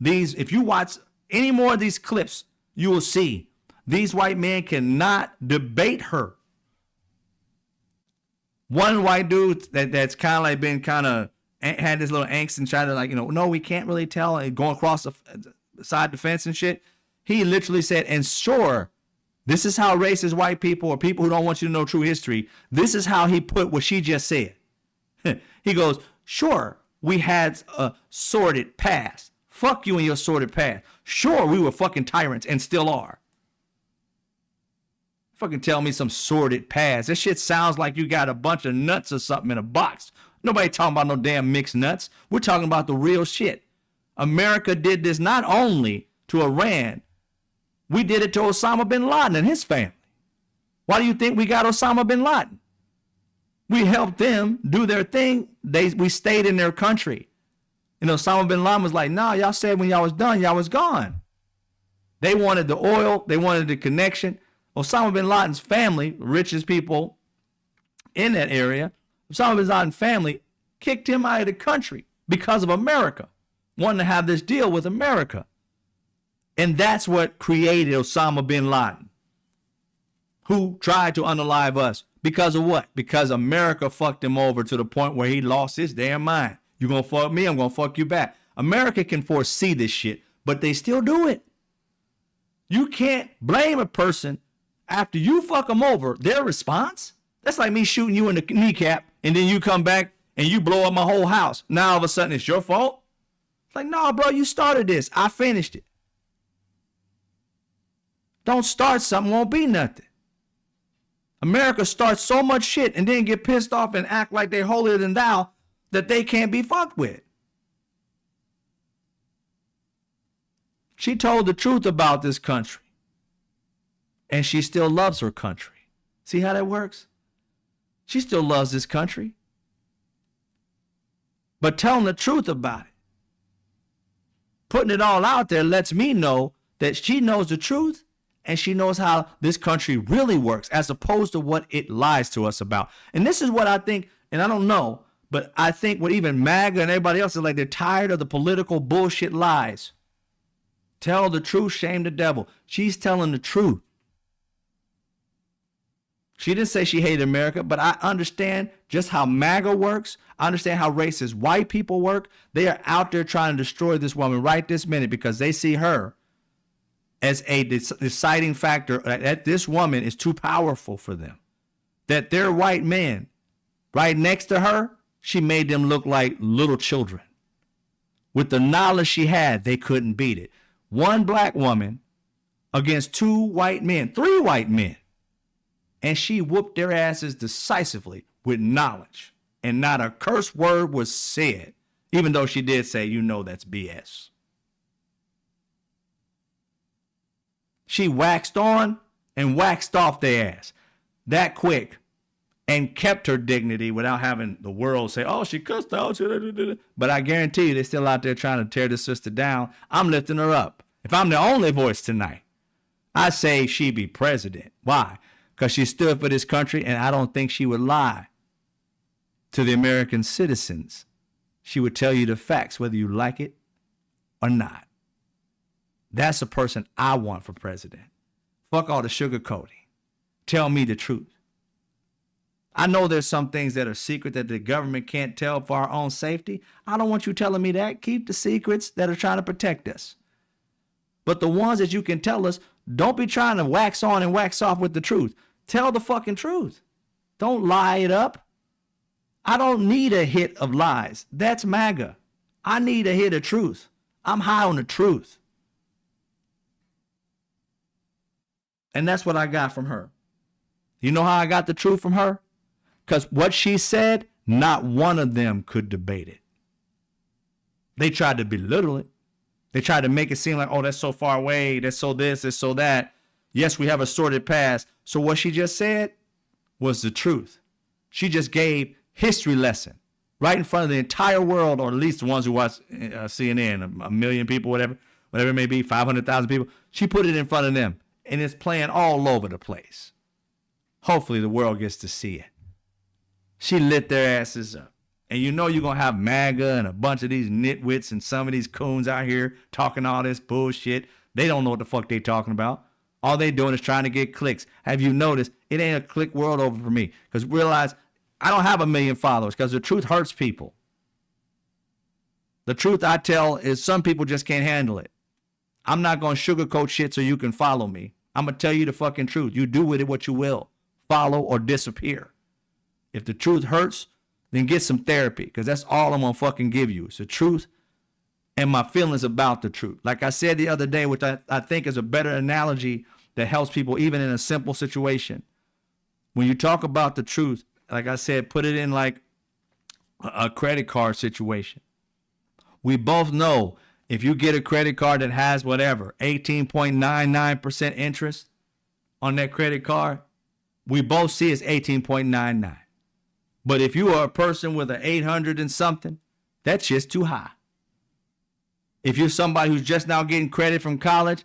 If you watch any more of these clips, you will see these white men cannot debate her. One white dude that's kind of like been kind of had this little angst and tried to like, no, we can't really tell, and going across the side the fence and shit. He literally said, and sure, this is how racist white people or people who don't want you to know true history, this is how he put what she just said. He goes, sure, we had a sordid past. Fuck you and your sordid past. Sure, we were fucking tyrants and still are. Fucking tell me some sordid past. This shit sounds like you got a bunch of nuts or something in a box. Nobody talking about no damn mixed nuts. We're talking about the real shit. America did this not only to Iran, we did it to Osama bin Laden and his family. Why do you think we got Osama bin Laden? We helped them do their thing. We stayed in their country. Osama bin Laden was like, nah, y'all said when y'all was done, y'all was gone. They wanted the oil. They wanted the connection. Osama bin Laden's family, richest people in that area, Osama bin Laden's family kicked him out of the country because of America, wanting to have this deal with America. And that's what created Osama bin Laden, who tried to unalive us. Because of what? Because America fucked him over to the point where he lost his damn mind. You gonna fuck me, I'm gonna fuck you back. America can foresee this shit, but they still do it. You can't blame a person after you fuck them over, their response. That's like me shooting you in the kneecap and then you come back and you blow up my whole house. Now all of a sudden it's your fault? It's like, no, bro, you started this. I finished it. Don't start something, won't be nothing. America starts so much shit and then get pissed off and act like they're holier than thou that they can't be fucked with. She told the truth about this country. And she still loves her country. See how that works? She still loves this country. But telling the truth about it, putting it all out there, lets me know that she knows the truth and she knows how this country really works as opposed to what it lies to us about. And this is what I think, and I don't know, But I think what even MAGA and everybody else is like, they're tired of the political bullshit lies. Tell the truth, shame the devil. She's telling the truth. She didn't say she hated America, but I understand just how MAGA works. I understand how racist white people work. They are out there trying to destroy this woman right this minute because they see her as a deciding factor that this woman is too powerful for them. That their white men right next to her, she made them look like little children. With the knowledge she had, they couldn't beat it. One black woman against 2 white men, 3 white men. And she whooped their asses decisively with knowledge. And not a curse word was said, even though she did say, you know, that's BS. She waxed on and waxed off their ass that quick and kept her dignity without having the world say, oh, she cussed out. But I guarantee you, they're still out there trying to tear this sister down. I'm lifting her up. If I'm the only voice tonight, I say she be president. Why? Because she stood for this country, and I don't think she would lie to the American citizens. She would tell you the facts, whether you like it or not. That's the person I want for president. Fuck all the sugarcoating. Tell me the truth. I know there's some things that are secret that the government can't tell for our own safety. I don't want you telling me that. Keep the secrets that are trying to protect us. But the ones that you can tell us, don't be trying to wax on and wax off with the truth. Tell the fucking truth. Don't lie it up. I don't need a hit of lies. That's MAGA. I need a hit of truth. I'm high on the truth. And that's what I got from her. You know how I got the truth from her? Because what she said, not one of them could debate it. They tried to belittle it. They tried to make it seem like, oh, that's so far away. That's so this, that's so that. Yes, we have a sordid past. So what she just said was the truth. She just gave history lesson right in front of the entire world, or at least the ones who watch CNN, a million people, whatever it may be, 500,000 people. She put it in front of them, and it's playing all over the place. Hopefully the world gets to see it. She lit their asses up. And you know you're going to have MAGA and a bunch of these nitwits and some of these coons out here talking all this bullshit. They don't know what the fuck they talking about. All they doing is trying to get clicks. Have you noticed? It ain't a click world over for me. Because realize I don't have 1 million followers because the truth hurts people. The truth I tell is some people just can't handle it. I'm not going to sugarcoat shit so you can follow me. I'm going to tell you the fucking truth. You do with it what you will. Follow or disappear. If the truth hurts, then get some therapy, because that's all I'm going to fucking give you. It's the truth and my feelings about the truth. Like I said the other day, which I think is a better analogy that helps people even in a simple situation. When you talk about the truth, like I said, put it in like a credit card situation. We both know if you get a credit card that has whatever, 18.99% interest on that credit card, we both see it's 18.99. But if you are a person with an 800 and something, that's just too high. If you're somebody who's just now getting credit from college,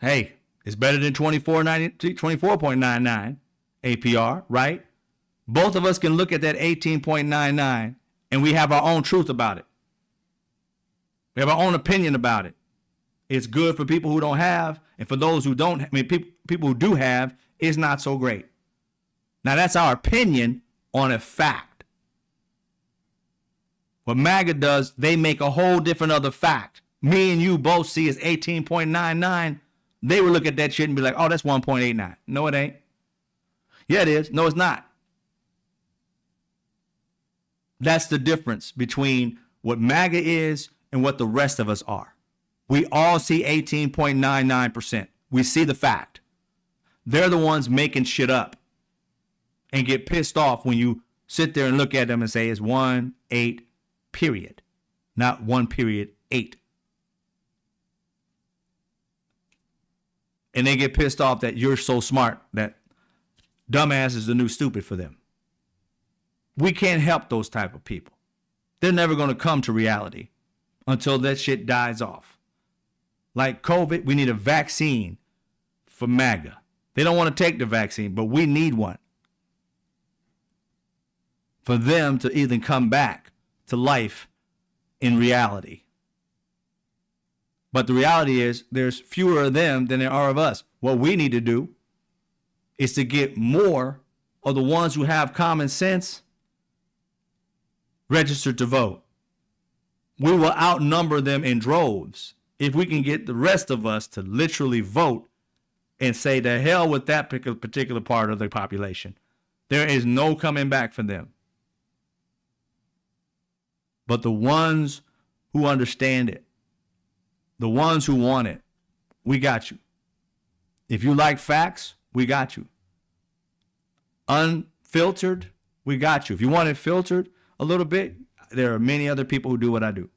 hey, it's better than 24.99 APR, right? Both of us can look at that 18.99 and we have our own truth about it. We have our own opinion about it. It's good for people who don't have, and for those who don't, I mean, people who do have, it's not so great. Now that's our opinion on a fact. What MAGA does, they make a whole different other fact. Me and you both see is 18.99. They would look at that shit and be like, oh, that's 1.89. No, it ain't. Yeah, it is. No, it's not. That's the difference between what MAGA is and what the rest of us are. We all see 18.99%. We see the fact. They're the ones making shit up and get pissed off when you sit there and look at them and say it's 1.8 period, not 1.8. And they get pissed off that you're so smart that dumbass is the new stupid for them. We can't help those type of people. They're never going to come to reality until that shit dies off. Like COVID, we need a vaccine for MAGA. They don't want to take the vaccine, but we need one. for them to even come back to life in reality. But the reality is there's fewer of them than there are of us. What we need to do is to get more of the ones who have common sense registered to vote. We will outnumber them in droves if we can get the rest of us to literally vote and say the hell with that particular part of the population. There is no coming back for them. But the ones who understand it, the ones who want it, we got you. If you like facts, we got you. Unfiltered, we got you. If you want it filtered a little bit, there are many other people who do what I do.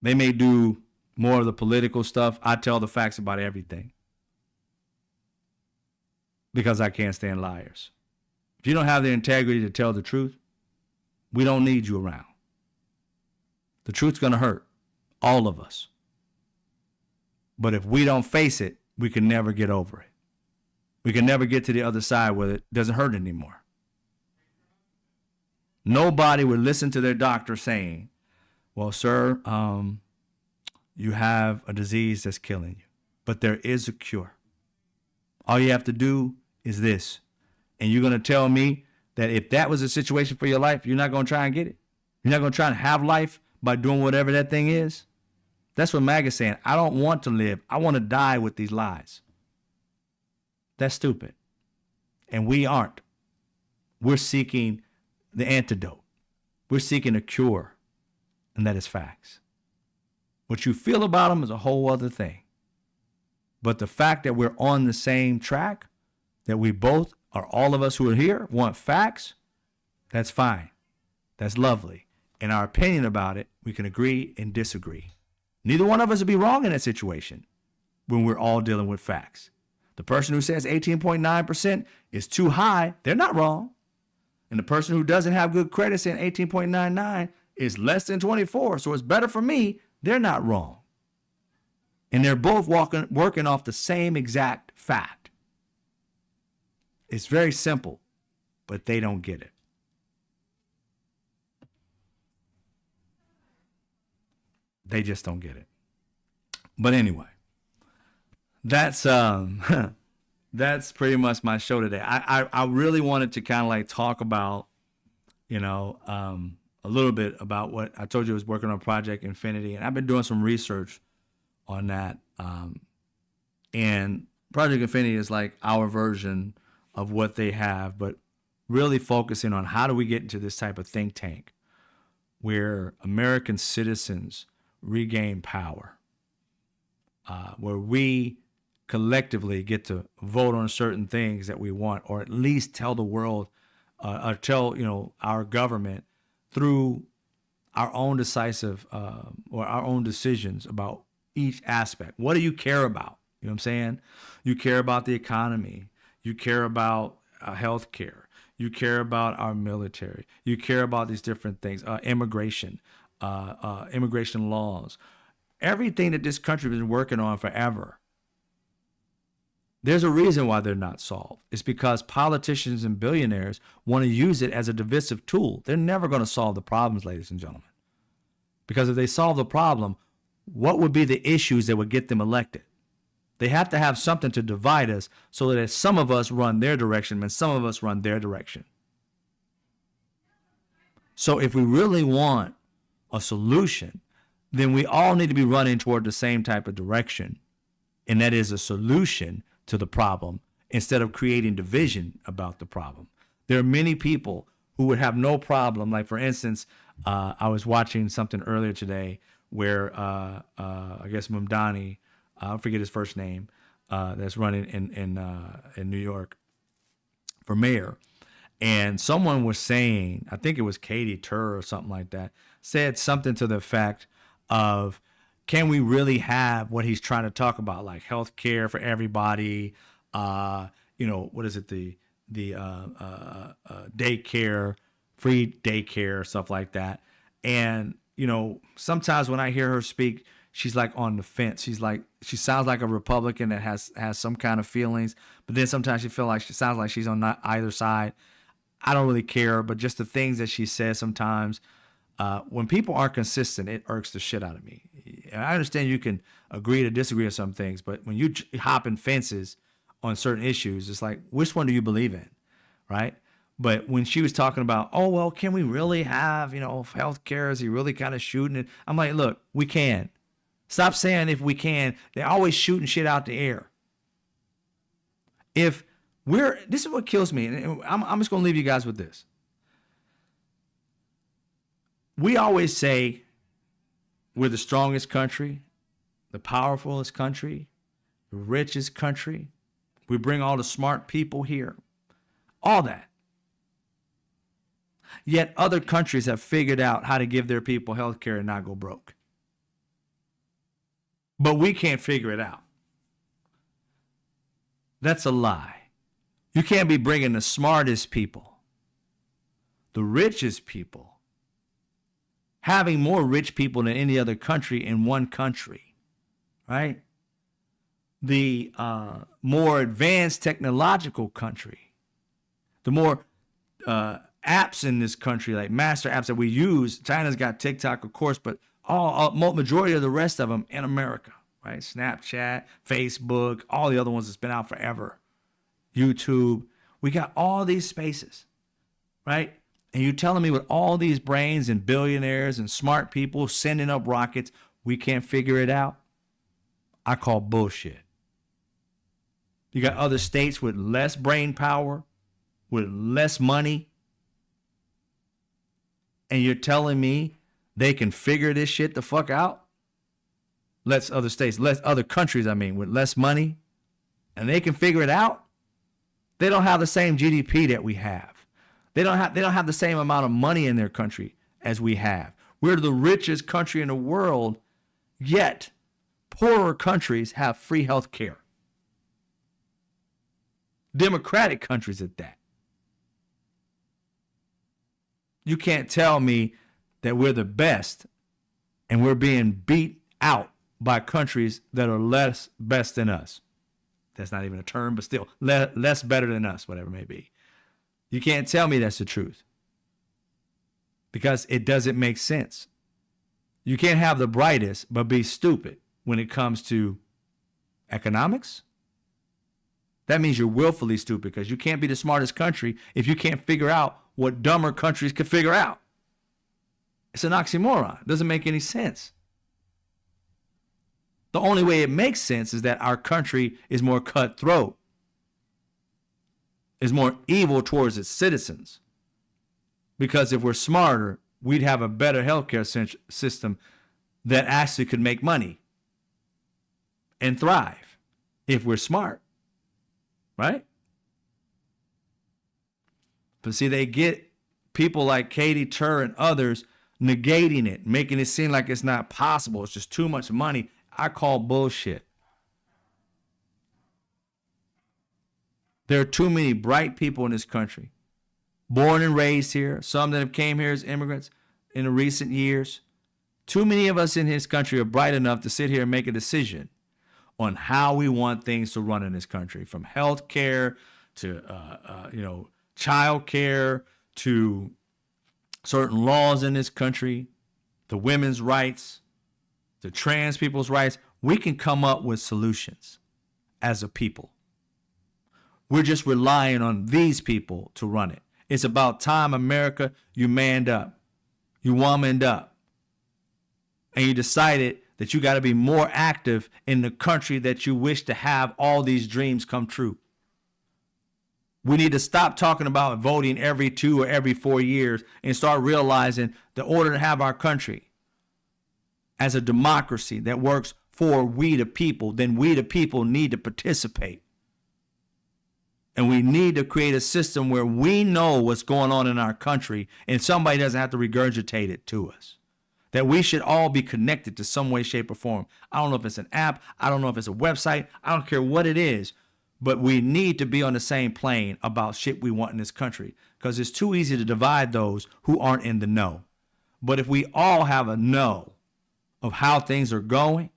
They may do more of the political stuff. I tell the facts about everything because I can't stand liars. If you don't have the integrity to tell the truth, we don't need you around. The truth's going to hurt all of us. But if we don't face it, we can never get over it. We can never get to the other side where it doesn't hurt anymore. Nobody would listen to their doctor saying, well, sir, you have a disease that's killing you, but there is a cure. All you have to do is this. And you're going to tell me that if that was a situation for your life, you're not going to try and get it? You're not going to try and have life by doing whatever that thing is? That's what MAGA is saying. I don't want to live. I want to die with these lies. That's stupid. And we aren't. We're seeking the antidote. We're seeking a cure, and that is facts. What you feel about them is a whole other thing. But the fact that we're on the same track, that we both, or all of us who are here, want facts, that's fine. That's lovely. In our opinion about it, we can agree and disagree. Neither one of us would be wrong in that situation when we're all dealing with facts. The person who says 18.9% is too high, they're not wrong. And the person who doesn't have good credit saying 18.99 is less than 24, so it's better for me, they're not wrong. And they're both working off the same exact fact. It's very simple, but they don't get it. They just don't get it. But anyway, that's pretty much my show today. I really wanted to kind of like talk about, a little bit about what I told you I was working on Project Infinity, and I've been doing some research on that. And Project Infinity is like our version of what they have, but really focusing on how do we get into this type of think tank where American citizens regain power, where we collectively get to vote on certain things that we want, or at least tell the world, or tell our government through our own decisive or our own decisions about each aspect. What do you care about? You know what I'm saying? You care about the economy. You care about health care. You care about our military. You care about these different things, immigration, immigration laws, everything that this country has been working on forever. There's a reason why they're not solved. It's because politicians and billionaires want to use it as a divisive tool. They're never going to solve the problems, ladies and gentlemen. Because if they solve the problem, what would be the issues that would get them elected? They have to have something to divide us so that some of us run their direction and some of us run their direction. So if we really want a solution, then we all need to be running toward the same type of direction. And that is a solution to the problem instead of creating division about the problem. There are many people who would have no problem. Like, for instance, I was watching something earlier today where I guess Mamdani, I forget his first name, that's running in New York for mayor. And someone was saying, I think it was Katie Tur or something like that, said something to the effect of, can we really have what he's trying to talk about, like health care for everybody? What is it? The daycare, free daycare, stuff like that. And, sometimes when I hear her speak, she's like on the fence. She sounds like a Republican that has some kind of feelings, but then sometimes she sounds like she's on either side. I don't really care, but just the things that she says sometimes, when people aren't consistent, it irks the shit out of me. And I understand you can agree to disagree on some things, but when you hop in fences on certain issues, it's like, which one do you believe in, right? But when she was talking about, oh, well, can we really have, health care? Is he really kind of shooting it? I'm like, look, we can. Stop saying if we can. They're always shooting shit out the air. This is what kills me, and I'm just going to leave you guys with this. We always say we're the strongest country, the powerfulest country, the richest country. We bring all the smart people here, all that. Yet other countries have figured out how to give their people health care and not go broke. But we can't figure it out. That's a lie. You can't be bringing the smartest people, the richest people, having more rich people than any other country in one country, right? The more advanced technological country, the more apps in this country, like master apps that we use. China's got TikTok, of course, but majority of the rest of them in America, right? Snapchat, Facebook, all the other ones that's been out forever. YouTube. We got all these spaces, right? And you're telling me with all these brains and billionaires and smart people sending up rockets, we can't figure it out? I call bullshit. You got other states with less brain power, with less money, and you're telling me they can figure this shit the fuck out? Less other countries, with less money, and they can figure it out? They don't have the same GDP that we have. They don't have the same amount of money in their country as we have. We're the richest country in the world, yet poorer countries have free health care. Democratic countries at that. You can't tell me that we're the best and we're being beat out by countries that are less best than us. That's not even a term, but still less better than us, whatever it may be. You can't tell me that's the truth because it doesn't make sense. You can't have the brightest but be stupid when it comes to economics. That means you're willfully stupid because you can't be the smartest country if you can't figure out what dumber countries can figure out. It's an oxymoron. It doesn't make any sense. The only way it makes sense is that our country is more cutthroat, is more evil towards its citizens. Because if we're smarter, we'd have a better healthcare system that actually could make money and thrive if we're smart, right? But see, they get people like Katie Tur and others negating it, making it seem like it's not possible. It's just too much money. I call bullshit. There are too many bright people in this country, born and raised here, some that have came here as immigrants in the recent years. Too many of us in this country are bright enough to sit here and make a decision on how we want things to run in this country, from health care to child care to certain laws in this country, the women's rights, the trans people's rights. We can come up with solutions as a people. We're just relying on these people to run it. It's about time, America, you manned up, you womaned up, and you decided that you got to be more active in the country that you wish to have all these dreams come true. We need to stop talking about voting every 2 or every 4 years and start realizing the order to have our country as a democracy that works for we the people, then we the people need to participate. And we need to create a system where we know what's going on in our country and somebody doesn't have to regurgitate it to us. That we should all be connected to some way, shape, or form. I don't know if it's an app. I don't know if it's a website. I don't care what it is. But we need to be on the same plane about shit we want in this country because it's too easy to divide those who aren't in the know. But if we all have a know of how things are going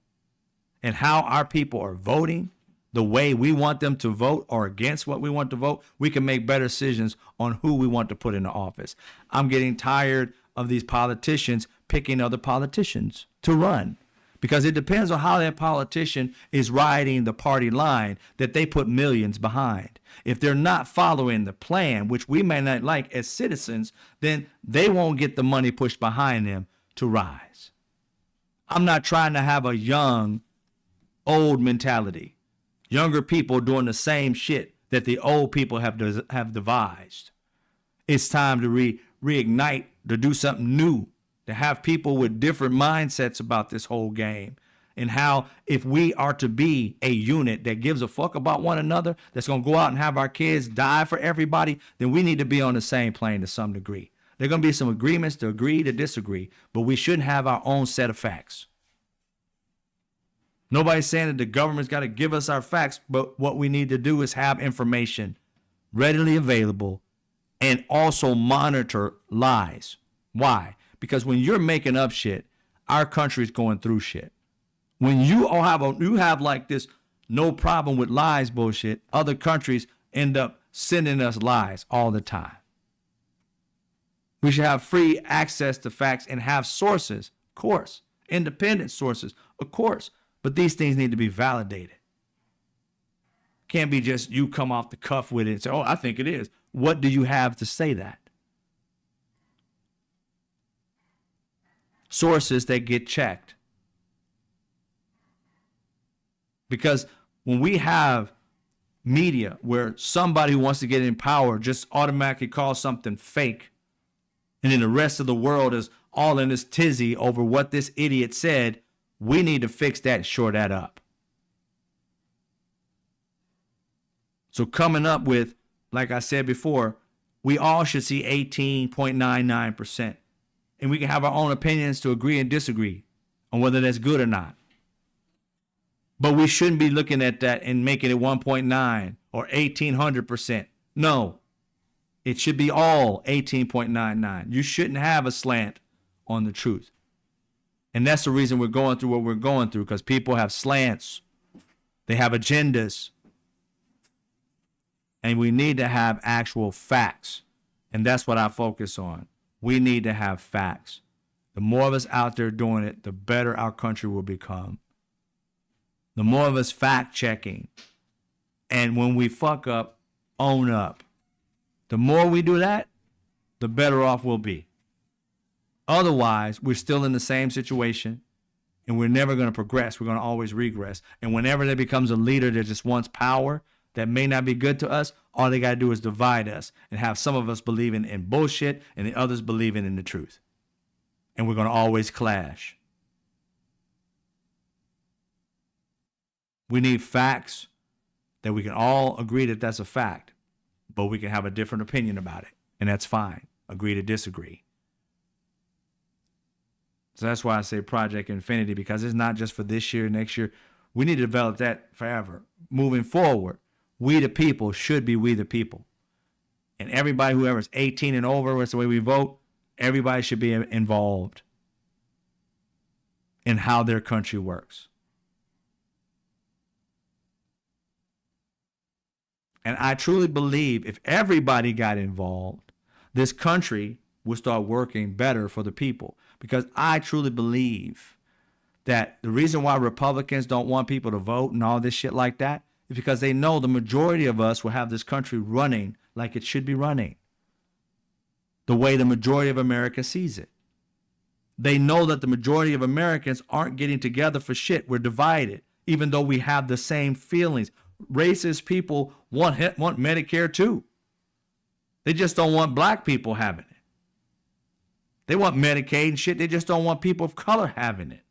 and how our people are voting the way we want them to vote or against what we want to vote, we can make better decisions on who we want to put in the office. I'm getting tired of these politicians picking other politicians to run, because it depends on how that politician is riding the party line that they put millions behind. If they're not following the plan, which we may not like as citizens, then they won't get the money pushed behind them to rise. I'm not trying to have a young, old mentality. Younger people doing the same shit that the old people have devised. It's time to reignite, to do something new, to have people with different mindsets about this whole game, and how if we are to be a unit that gives a fuck about one another, that's going to go out and have our kids die for everybody, then we need to be on the same plane to some degree. There are going to be some agreements to agree to disagree, but we shouldn't have our own set of facts. Nobody's saying that the government's got to give us our facts, but what we need to do is have information readily available and also monitor lies. Why? Because when you're making up shit, our country's going through shit. When you have like this no problem with lies bullshit, other countries end up sending us lies all the time. We should have free access to facts and have sources, of course, independent sources, of course. But these things need to be validated. Can't be just you come off the cuff with it and say, oh, I think it is. What do you have to say that? Sources that get checked. Because when we have media where somebody who wants to get in power just automatically calls something fake, and then the rest of the world is all in this tizzy over what this idiot said, we need to fix that and shore that up. So coming up with, like I said before, we all should see 18.99%. And we can have our own opinions to agree and disagree on whether that's good or not. But we shouldn't be looking at that and making it 1.9 or 1800%. No, it should be all 18.99. You shouldn't have a slant on the truth. And that's the reason we're going through what we're going through, because people have slants. They have agendas. And we need to have actual facts. And that's what I focus on. We need to have facts. The more of us out there doing it, the better our country will become. The more of us fact checking. And when we fuck up, own up. The more we do that, the better off we'll be. Otherwise, we're still in the same situation, and we're never going to progress. We're going to always regress. And whenever there becomes a leader that just wants power that may not be good to us, all they got to do is divide us and have some of us believing in bullshit and the others believing in the truth. And we're going to always clash. We need facts that we can all agree that that's a fact, but we can have a different opinion about it, and that's fine. Agree to disagree. So that's why I say Project Infinity, because it's not just for this year, next year. We need to develop that forever. Moving forward, we the people should be we the people. And everybody, whoever's 18 and over, that's the way we vote, everybody should be involved in how their country works. And I truly believe if everybody got involved, this country will start working better for the people. Because I truly believe that the reason why Republicans don't want people to vote and all this shit like that is because they know the majority of us will have this country running like it should be running, the way the majority of America sees it. They know that the majority of Americans aren't getting together for shit. We're divided, even though we have the same feelings. Racist people want Medicare too. They just don't want black people having it. They want Medicaid and shit. They just don't want people of color having it.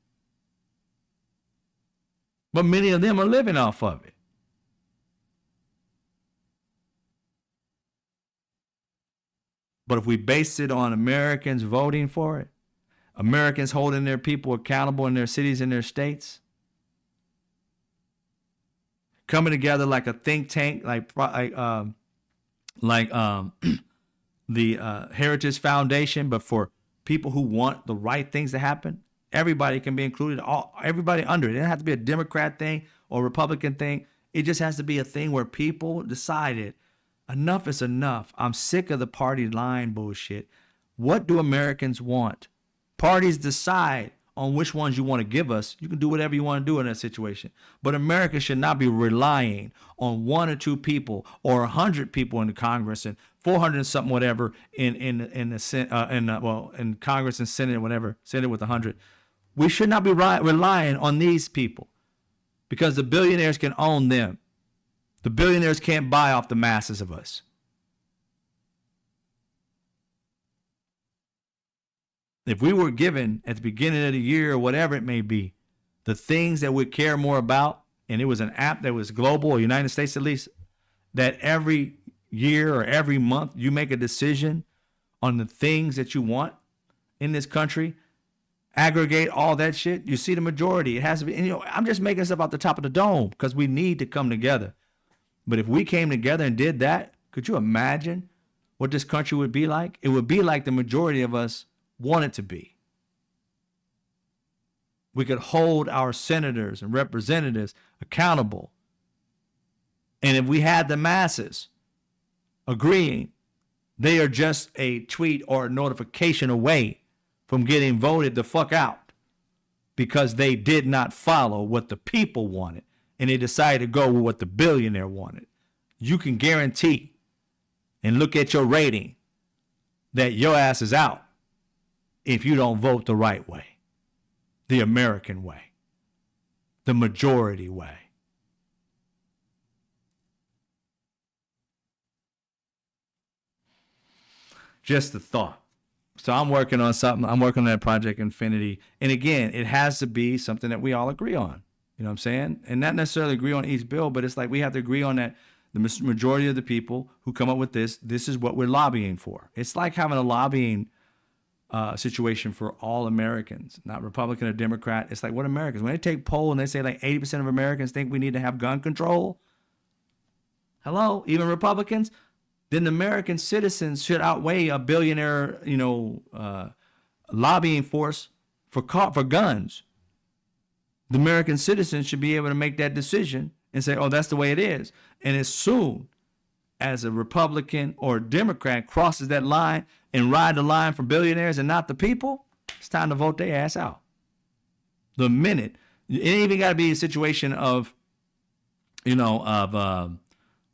But many of them are living off of it. But if we base it on Americans voting for it, Americans holding their people accountable in their cities and their states, coming together like a think tank, like the Heritage Foundation, but for people who want the right things to happen, everybody can be included, everybody under it. It doesn't have to be a Democrat thing or Republican thing. It just has to be a thing where people decided enough is enough. I'm sick of the party line bullshit. What do Americans want? Parties decide on which ones you want to give us. You can do whatever you want to do in that situation. But America should not be relying on 1 or 2 people or 100 people in the Congress and 400 and something whatever in Congress and Senate or whatever, Senate with 100. We should not be relying on these people because the billionaires can own them. The billionaires can't buy off the masses of us. If we were given at the beginning of the year or whatever it may be, the things that we care more about, and it was an app that was global, or United States at least, that every year or every month you make a decision on the things that you want in this country, aggregate all that shit, you see the majority. It has to be, and, I'm just making stuff out the top of the dome because we need to come together. But if we came together and did that, could you imagine what this country would be like? It would be like the majority of us want it to be. We could hold our senators and representatives accountable. And if we had the masses agreeing they are just a tweet or a notification away from getting voted the fuck out because they did not follow what the people wanted and they decided to go with what the billionaire wanted, you can guarantee and look at your rating that your ass is out if you don't vote the right way, the American way, the majority way. Just a thought. So I'm working on something. I'm working on that Project Infinity. And again, it has to be something that we all agree on. You know what I'm saying? And not necessarily agree on each bill, but it's like we have to agree on that the majority of the people who come up with this is what we're lobbying for. It's like having a lobbying situation for all Americans, not Republican or Democrat. It's like what Americans, when they take poll and they say like 80% of Americans think we need to have gun control. Hello, even Republicans, then the American citizens should outweigh a billionaire, lobbying force for guns. The American citizens should be able to make that decision and say, oh, that's the way it is. And as soon as a Republican or a Democrat crosses that line and ride the line for billionaires and not the people, it's time to vote their ass out. The minute, it ain't even got to be a situation of,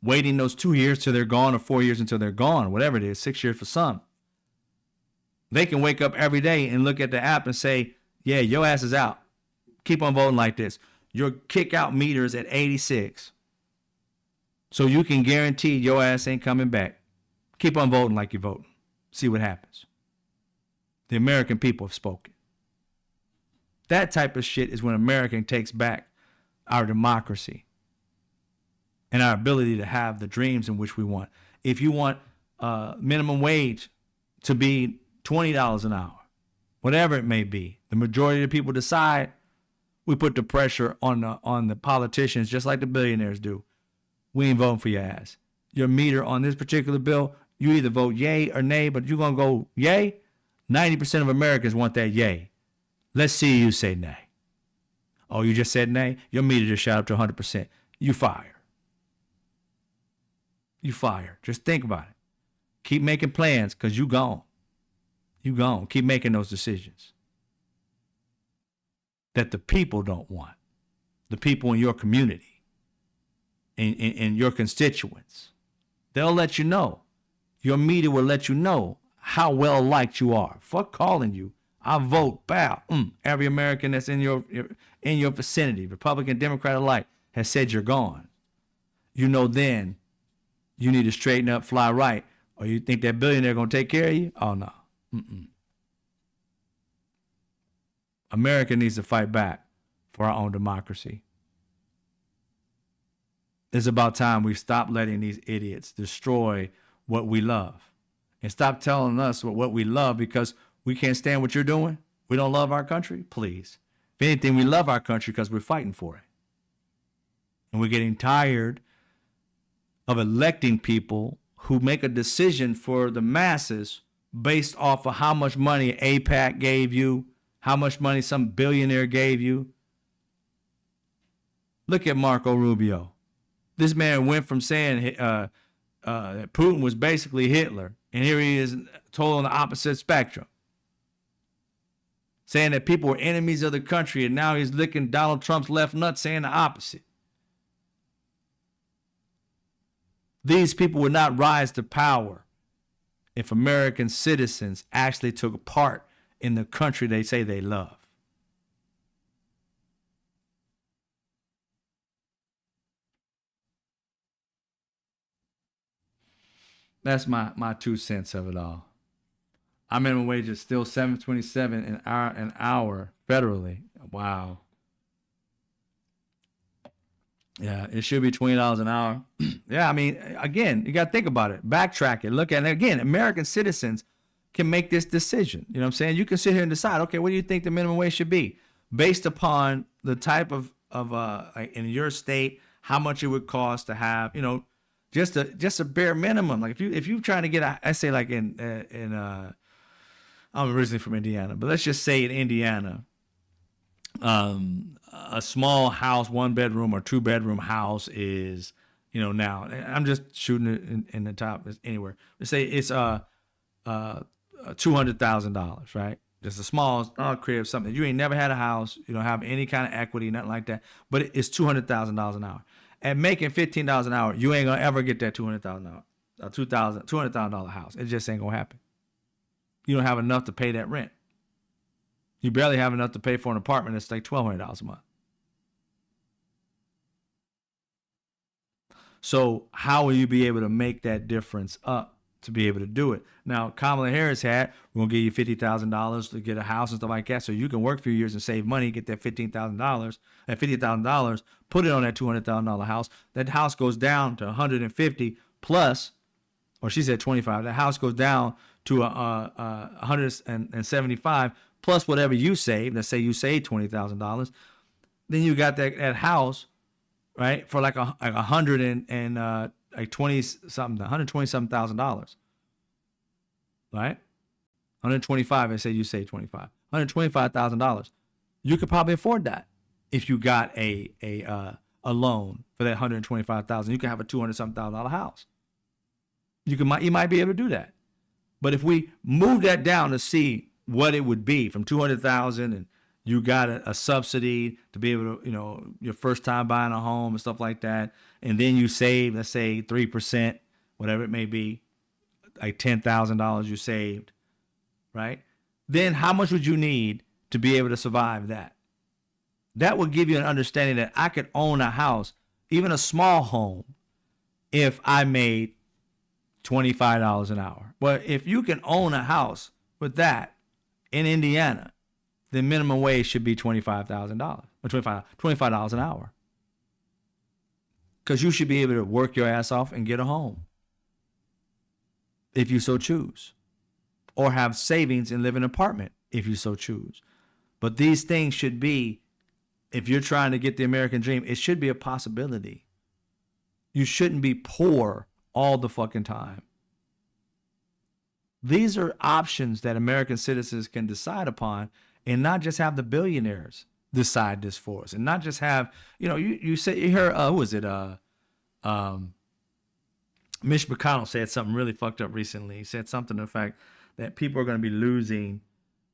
waiting those 2 years till they're gone or 4 years until they're gone, whatever it is, 6 years for some. They can wake up every day and look at the app and say, yeah, your ass is out. Keep on voting like this. Your kick out meter is at 86. So you can guarantee your ass ain't coming back. Keep on voting like you're voting. See what happens. The American people have spoken. That type of shit is when America takes back our democracy and our ability to have the dreams in which we want. If you want minimum wage to be $20 an hour, whatever it may be, the majority of the people decide, we put the pressure on the politicians just like the billionaires do. We ain't voting for your ass. Your meter on this particular bill, you either vote yay or nay, but you're going to go yay. 90% of Americans want that yay. Let's see you say nay. Oh, you just said nay? Your meter just shot up to 100%. You fired. You fired. Just think about it. Keep making plans because you gone. You gone. Keep making those decisions that the people don't want. The people in your community, in your constituents. They'll let you know. Your media will let you know how well liked you are. Fuck calling you. I vote. Bow. Every American that's in your vicinity, Republican, Democrat alike, has said you're gone. You know then you need to straighten up, fly right, or you think that billionaire gonna take care of you? Oh no. America needs to fight back for our own democracy. It's about time we stop letting these idiots destroy what we love and stop telling us what we love because we can't stand what you're doing. We don't love our country. Please. If anything, we love our country because we're fighting for it. And we're getting tired of electing people who make a decision for the masses based off of how much money AIPAC gave you, how much money some billionaire gave you. Look at Marco Rubio. This man went from saying that Putin was basically Hitler, and here he is total on the opposite spectrum, saying that people were enemies of the country, and now he's licking Donald Trump's left nut saying the opposite. These people would not rise to power if American citizens actually took part in the country they say they love. That's my 2 cents of it all. Our minimum wage is still $7.27 an hour federally. Wow. Yeah, it should be $20 an hour. Yeah, I mean, again, you got to think about it. Backtrack it. Look at it. Again, American citizens can make this decision. You know what I'm saying? You can sit here and decide, okay, what do you think the minimum wage should be? Based upon the type of in your state, how much it would cost to have, you know, just a bare minimum. Like if you're trying to get I say like in I'm originally from Indiana, but let's just say in Indiana, a small house, 1-bedroom or 2-bedroom house is, you know, now I'm just shooting it in the top anywhere. Let's say it's $200,000, right? Just a small crib, something. You ain't never had a house, you don't have any kind of equity, nothing like that. But it's $200,000 an hour. And making $15 an hour, you ain't gonna ever get that $200,000 an hour, $200,000 house. It just ain't gonna happen. You don't have enough to pay that rent. You barely have enough to pay for an apartment that's like $1,200 a month. So how will you be able to make that difference up to be able to do it? Now, Kamala Harris we're going to give you $50,000 to get a house and stuff like that, so you can work for a few years and save money, get that $15,000, that $50,000, put it on that $200,000 house. That house goes down to 150 plus, or she said 25. That house goes down to 175 plus whatever you save. Let's say you save $20,000. Then you got that house, right, for like a hundred and like 20 something, $120,000, right? 125. I say you say 25, $125,000. You could probably afford that if you got a loan for that $125,000. You could have a $200,000 house. You might be able to do that. But if we move that down to see what it would be from 200,000 and you got a subsidy to be able to, you know, your first time buying a home and stuff like that. And then you save, let's say 3%, whatever it may be, like $10,000 you saved, right? Then how much would you need to be able to survive that? That would give you an understanding that I could own a house, even a small home, if I made $25 an hour. But if you can own a house with that in Indiana, the minimum wage should be $25,000 or $25 an hour. Because you should be able to work your ass off and get a home if you so choose, or have savings and live in an apartment if you so choose. But these things should be, if you're trying to get the American dream, it should be a possibility. You shouldn't be poor all the fucking time. These are options that American citizens can decide upon, and not just have the billionaires decide this for us, and not just have, you know, you hear who was it? Mitch McConnell said something really fucked up recently. He said something to the fact that people are going to be losing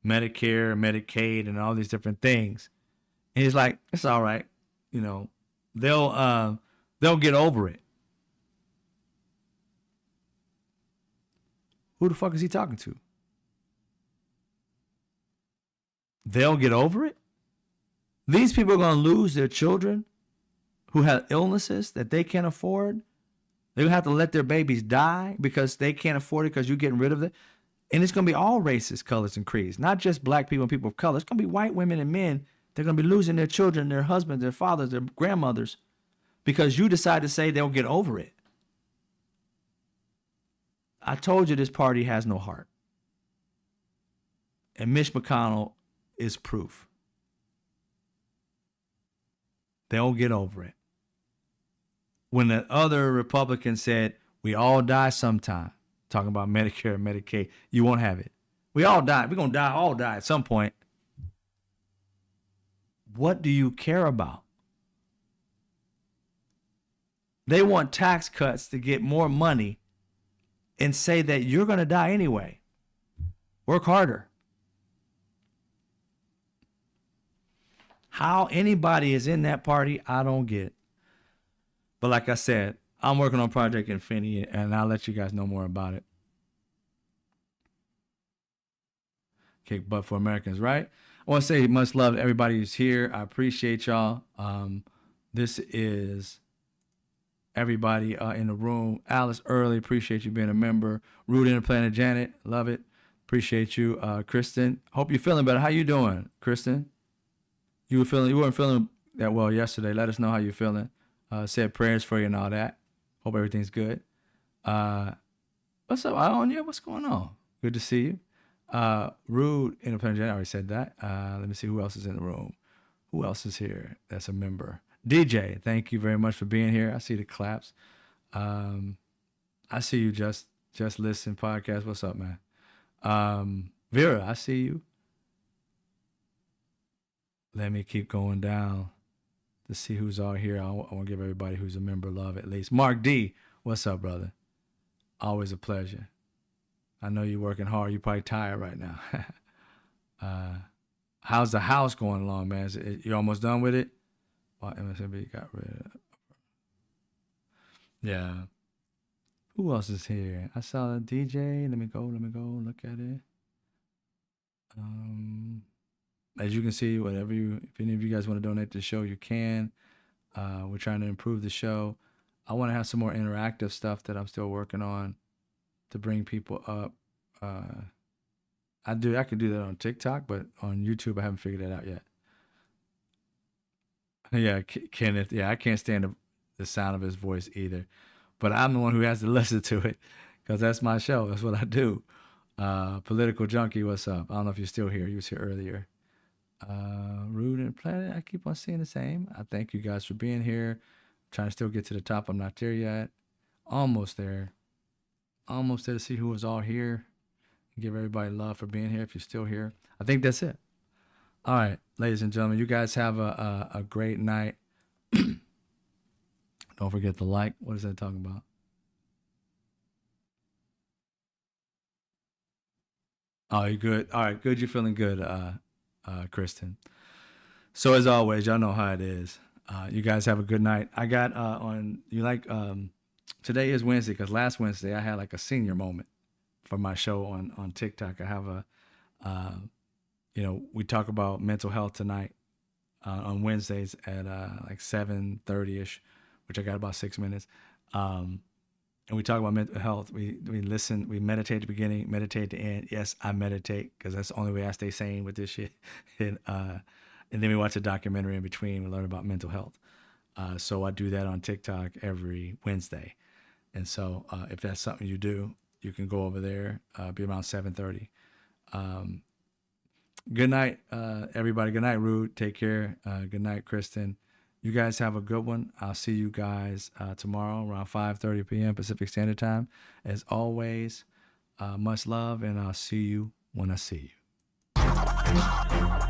Medicare, Medicaid, and all these different things. And he's like, it's all right, you know, they'll get over it. Who the fuck is he talking to? They'll get over it? These people are going to lose their children who have illnesses that they can't afford. They're going to have to let their babies die because they can't afford it because you're getting rid of it. And it's going to be all races, colors, and creeds, not just black people and people of color. It's going to be white women and men. They're going to be losing their children, their husbands, their fathers, their grandmothers because you decide to say they'll get over it. I told you this party has no heart. And Mitch McConnell is proof. They'll get over it. When the other Republicans said, we all die sometime, talking about Medicare and Medicaid, you won't have it. We all die. We're going to all die at some point. What do you care about? They want tax cuts to get more money and say that you're going to die anyway. Work harder. How anybody is in that party, I don't get. But like I said, I'm working on Project Infinity, and I'll let you guys know more about it. Kick butt for Americans, right? I want to say much love to everybody who's here. I appreciate y'all. This is everybody in the room. Alice Early, appreciate you being a member. Rude Interplanet Janet, love it. Appreciate you. Kristen, hope you're feeling better. How you doing, Kristen? You weren't feeling that well yesterday. Let us know how you're feeling. Said prayers for you and all that. Hope everything's good. What's up, Ionia? What's going on? Good to see you. Rude Independent Janet, I already said that. Let me see who else is in the room. Who else is here that's a member? DJ, thank you very much for being here. I see the claps. I see you, Just Listen podcast. What's up, man? Vera, I see you. Let me keep going down to see who's all here. I want to give everybody who's a member love at least. Mark D, what's up, brother? Always a pleasure. I know you're working hard. You're probably tired right now. How's the house going along, man? You almost done with it? Well, MSNBC got rid of it. Yeah. Who else is here? I saw a DJ. Let me go. Look at it. As you can see, if any of you guys want to donate to the show, you can. We're trying to improve the show. I want to have some more interactive stuff that I'm still working on to bring people up. I could do that on TikTok, but on YouTube, I haven't figured that out yet. Yeah, Kenneth. Yeah, I can't stand the sound of his voice either. But I'm the one who has to listen to it because that's my show. That's what I do. Political Junkie, what's up? I don't know if you're still here. You was here earlier. Rude and Planet, I keep on seeing the same. I thank you guys for being here. I'm trying to still get to the top. I'm not there yet. Almost there. Almost there to see who was all here. Give everybody love for being here if you're still here. I think that's it. All right, ladies and gentlemen, you guys have a great night. Don't forget to like. What is that talking about? Oh, you good? All right, good. You're feeling good, Kristen. So as always, y'all know how it is. You guys have a good night. I got today is Wednesday because last Wednesday I had like a senior moment for my show on TikTok. I have we talk about mental health tonight on Wednesdays at like 7:30ish, which I got about 6 minutes. And we talk about mental health. We listen, we meditate at the beginning, meditate at the end. Yes, I meditate because that's the only way I stay sane with this shit. And then we watch a documentary in between. We learn about mental health. So I do that on TikTok every Wednesday. And so if that's something you do, you can go over there, be around 7:30. Good night, everybody. Good night, Rude. Take care. Good night, Kristen. You guys have a good one. I'll see you guys tomorrow around 5:30 p.m. Pacific Standard Time. As always, much love, and I'll see you when I see you.